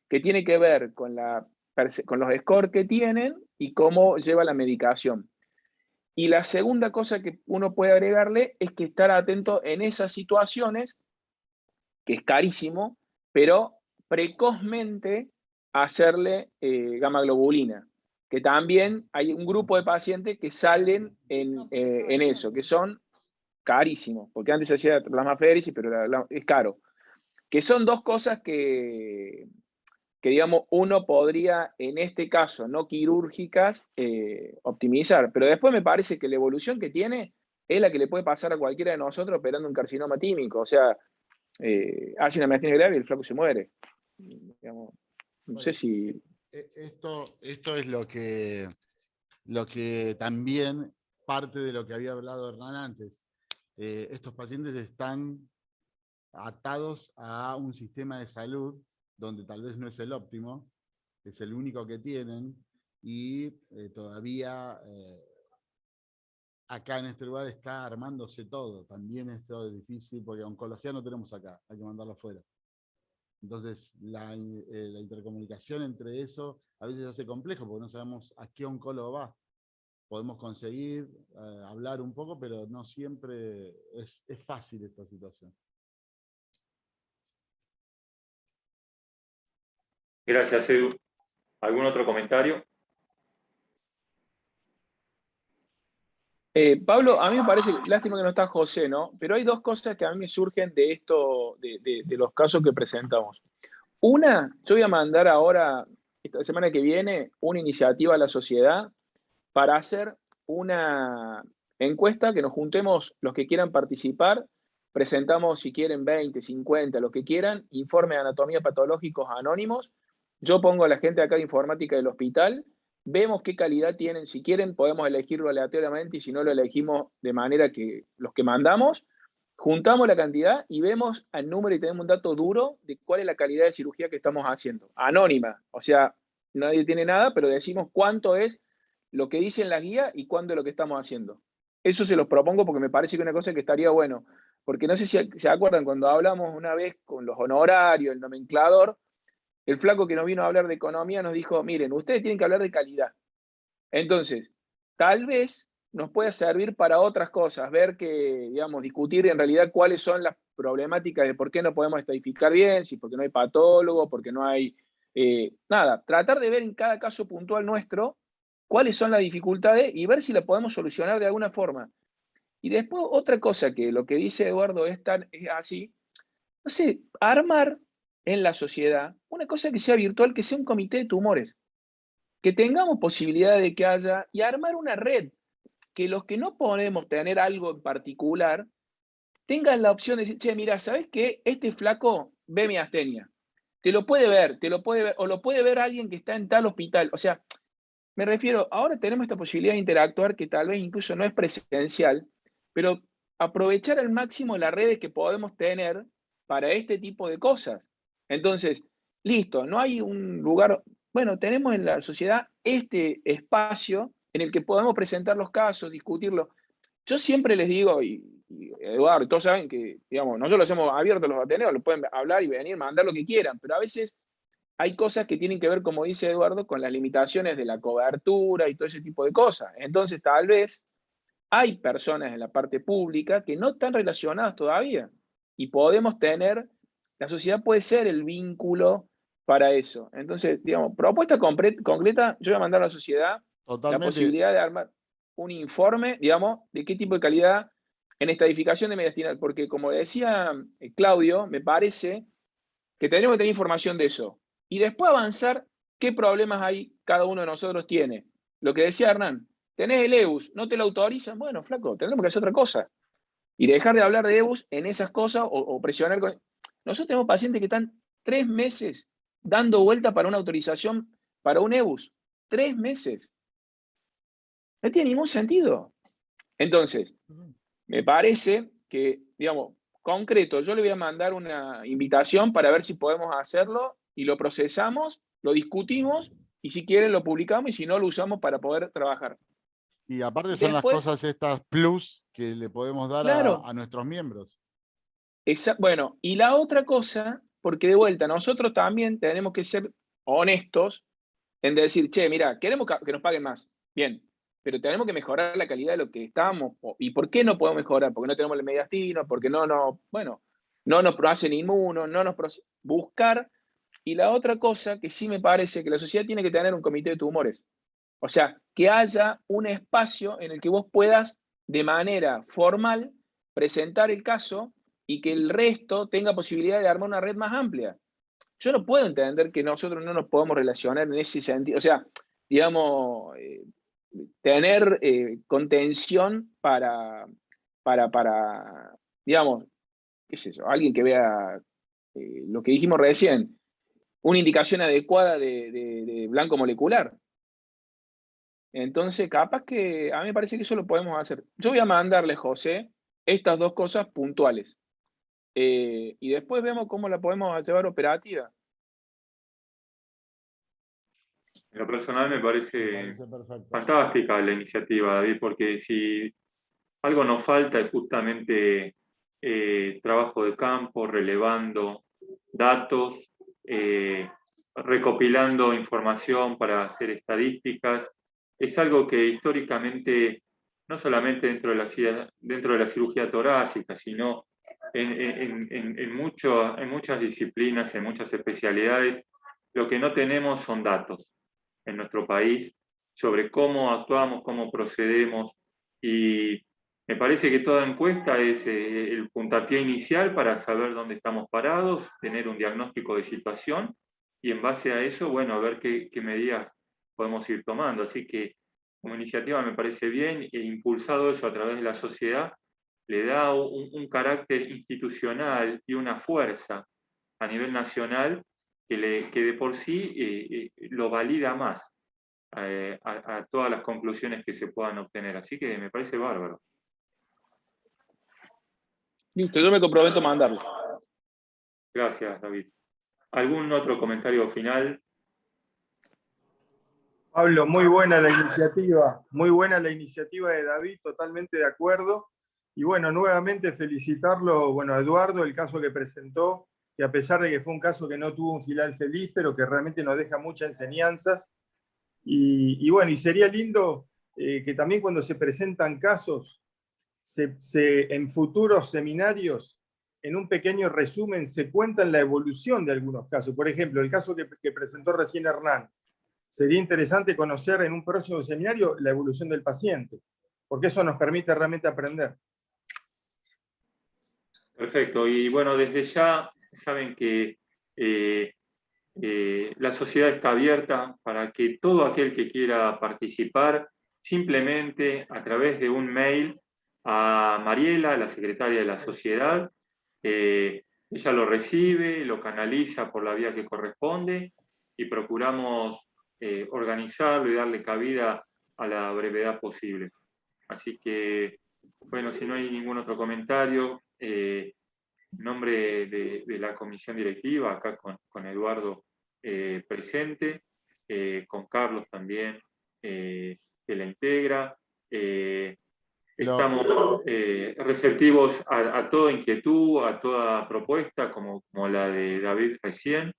que tiene que ver con los scores que tienen y cómo lleva la medicación. Y la segunda cosa que uno puede agregarle es que estar atento en esas situaciones, que es carísimo, pero precozmente hacerle gamma globulina, que también hay un grupo de pacientes que salen en eso, que son carísimos, porque antes se hacía plasmaféresis, pero es caro. Que son dos cosas que digamos, uno podría, en este caso, no quirúrgicas, optimizar. Pero después me parece que la evolución que tiene es la que le puede pasar a cualquiera de nosotros operando un carcinoma tímico. O sea, hace una meastenia grave y el flaco se muere. Digamos, no sé si... Esto es lo que también parte de lo que había hablado Hernán antes. Estos pacientes están atados a un sistema de salud donde tal vez no es el óptimo, es el único que tienen, y todavía acá en este lugar está armándose todo. También esto es difícil, porque oncología no tenemos acá, hay que mandarlo afuera. Entonces, la intercomunicación entre eso a veces se hace complejo, porque no sabemos a qué oncólogo va. Podemos conseguir hablar un poco, pero no siempre es fácil esta situación. Gracias, Edu. ¿Algún otro comentario? Pablo, a mí me parece, lástima que no está José, ¿no? Pero hay dos cosas que a mí me surgen de esto, de los casos que presentamos. Una, yo voy a mandar ahora, esta semana que viene, una iniciativa a la sociedad para hacer una encuesta, que nos juntemos los que quieran participar, presentamos si quieren 20, 50, los que quieran, informes de anatomía patológicos anónimos, yo pongo a la gente acá de informática del hospital, vemos qué calidad tienen, si quieren podemos elegirlo aleatoriamente y si no lo elegimos de manera que los que mandamos, juntamos la cantidad y vemos el número y tenemos un dato duro de cuál es la calidad de cirugía que estamos haciendo. Anónima, o sea, nadie tiene nada, pero decimos cuánto es lo que dice en la guía y cuándo es lo que estamos haciendo. Eso se los propongo porque me parece que es una cosa que estaría bueno. Porque no sé si se acuerdan cuando hablamos una vez con los honorarios, el nomenclador, el flaco que nos vino a hablar de economía nos dijo, miren, ustedes tienen que hablar de calidad. Entonces, tal vez nos pueda servir para otras cosas, ver que, digamos, discutir en realidad cuáles son las problemáticas de por qué no podemos estadificar bien, si porque no hay patólogo, porque no hay... nada, tratar de ver en cada caso puntual nuestro cuáles son las dificultades y ver si la podemos solucionar de alguna forma. Y después otra cosa que lo que dice Eduardo es así, no sé, armar en la sociedad una cosa que sea virtual, que sea un comité de tumores, que tengamos posibilidad de que haya, y armar una red, que los que no podemos tener algo en particular, tengan la opción de decir, che, mira, ¿sabes qué? Este flaco ve miastenia. Te lo puede ver, o lo puede ver alguien que está en tal hospital. O sea, me refiero, ahora tenemos esta posibilidad de interactuar que tal vez incluso no es presencial, pero aprovechar al máximo las redes que podemos tener para este tipo de cosas. Entonces, listo, no hay un lugar, bueno, tenemos en la sociedad este espacio en el que podemos presentar los casos, discutirlo. Yo siempre les digo, y Eduardo, todos saben que, digamos, nosotros hemos abierto los ateneos, lo pueden hablar y venir, mandar lo que quieran, pero a veces hay cosas que tienen que ver, como dice Eduardo, con las limitaciones de la cobertura y todo ese tipo de cosas. Entonces, tal vez hay personas en la parte pública que no están relacionadas todavía y podemos tener, la sociedad puede ser el vínculo para eso. Entonces, digamos, propuesta concreta, yo voy a mandar a la sociedad la posibilidad de armar un informe, digamos, de qué tipo de calidad en estadificación de mediastinal, porque como decía Claudio, me parece que tenemos que tener información de eso. Y después avanzar qué problemas hay cada uno de nosotros tiene. Lo que decía Hernán, tenés el EUS, no te lo autorizan, bueno, flaco, tendremos que hacer otra cosa. Y dejar de hablar de EUS en esas cosas o presionar con... Nosotros tenemos pacientes que están 3 meses dando vuelta para una autorización para un EUS. 3 meses. No tiene ningún sentido. Entonces, me parece que, digamos, concreto, yo le voy a mandar una invitación para ver si podemos hacerlo y lo procesamos, lo discutimos y si quieren lo publicamos y si no lo usamos para poder trabajar. Y aparte son las Después, cosas estas plus que le podemos dar claro, a nuestros miembros. bueno, y la otra cosa, porque de vuelta, nosotros también tenemos que ser honestos en decir, che, mira, queremos que nos paguen más. Bien, pero tenemos que mejorar la calidad de lo que estamos. ¿Y por qué no podemos mejorar? Porque no tenemos el mediastino, porque no nos hacen inmunos, buscar. Y la otra cosa que sí me parece que la sociedad tiene que tener un comité de tumores. O sea, que haya un espacio en el que vos puedas, de manera formal, presentar el caso y que el resto tenga posibilidad de armar una red más amplia. Yo no puedo entender que nosotros no nos podamos relacionar en ese sentido. O sea, digamos, tener contención para, digamos, qué sé yo, alguien que vea lo que dijimos recién, una indicación adecuada de blanco molecular. Entonces, capaz que a mí me parece que eso lo podemos hacer. Yo voy a mandarle, José, estas dos cosas puntuales. Y después vemos cómo la podemos llevar operativa. En lo personal me parece perfecto. fantástica la iniciativa, David, porque si algo nos falta es justamente trabajo de campo, relevando datos, recopilando información para hacer estadísticas. Es algo que históricamente, no solamente dentro de la cirugía torácica, sino en muchas disciplinas, en muchas especialidades, lo que no tenemos son datos en nuestro país sobre cómo actuamos, cómo procedemos, y me parece que toda encuesta es el puntapié inicial para saber dónde estamos parados, tener un diagnóstico de situación y en base a eso, bueno, a ver qué medidas podemos ir tomando. Así que como iniciativa me parece bien, e impulsado eso a través de la sociedad, le da un carácter institucional y una fuerza a nivel nacional que de por sí lo valida más a todas las conclusiones que se puedan obtener. Así que me parece bárbaro. Listo, yo me comprometo a mandarlo. Gracias, David. ¿Algún otro comentario final? Pablo, muy buena la iniciativa de David, totalmente de acuerdo. Y bueno, nuevamente felicitarlo, bueno, a Eduardo, el caso que presentó, que a pesar de que fue un caso que no tuvo un final feliz, pero que realmente nos deja muchas enseñanzas. Y bueno, y sería lindo que también cuando se presentan casos, en futuros seminarios, en un pequeño resumen, se cuentan la evolución de algunos casos. Por ejemplo, el caso que presentó recién Hernán. Sería interesante conocer en un próximo seminario la evolución del paciente, porque eso nos permite realmente aprender. Perfecto. Y bueno, desde ya saben que la sociedad está abierta para que todo aquel que quiera participar, simplemente a través de un mail a Mariela, la secretaria de la sociedad, ella lo recibe, lo canaliza por la vía que corresponde y procuramos organizarlo y darle cabida a la brevedad posible. Así que, bueno, si no hay ningún otro comentario, en nombre de la comisión directiva, acá con Eduardo presente, con Carlos también, que la integra, estamos receptivos a toda inquietud, a toda propuesta, como la de David recién.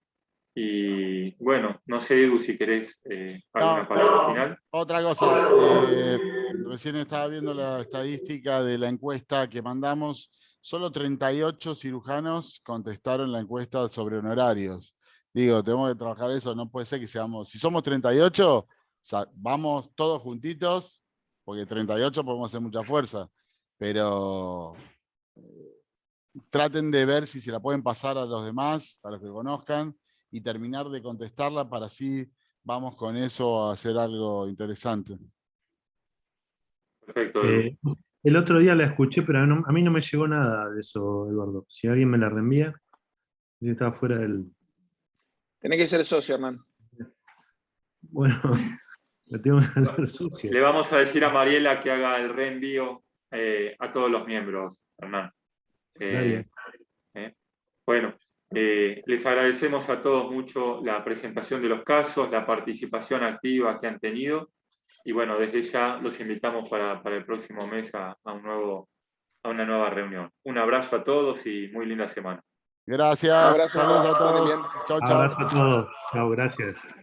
Y bueno, no sé, Edu, si querés alguna palabra final. Otra cosa, recién estaba viendo la estadística de la encuesta que mandamos. Solo 38 cirujanos contestaron la encuesta sobre honorarios. Digo, tenemos que trabajar eso, no puede ser que seamos... Si somos 38, vamos todos juntitos, porque 38 podemos hacer mucha fuerza, pero traten de ver si se la pueden pasar a los demás, a los que conozcan, y terminar de contestarla para así vamos con eso a hacer algo interesante. Perfecto. El otro día la escuché, pero a mí no me llegó nada de eso, Eduardo. Si alguien me la reenvía, yo estaba fuera del... Tenés que ser socio, Hernán. Bueno, lo tengo que hacer socio. Le vamos a decir a Mariela que haga el reenvío a todos los miembros, Hernán. Dale. Bueno, les agradecemos a todos mucho la presentación de los casos, la participación activa que han tenido. Y bueno, desde ya los invitamos para el próximo mes a una nueva reunión. Un abrazo a todos y muy linda semana. Gracias. Un abrazo, Saludos a que estén todos. bien. Chau, chau. Abrazo a todos. Chao, gracias.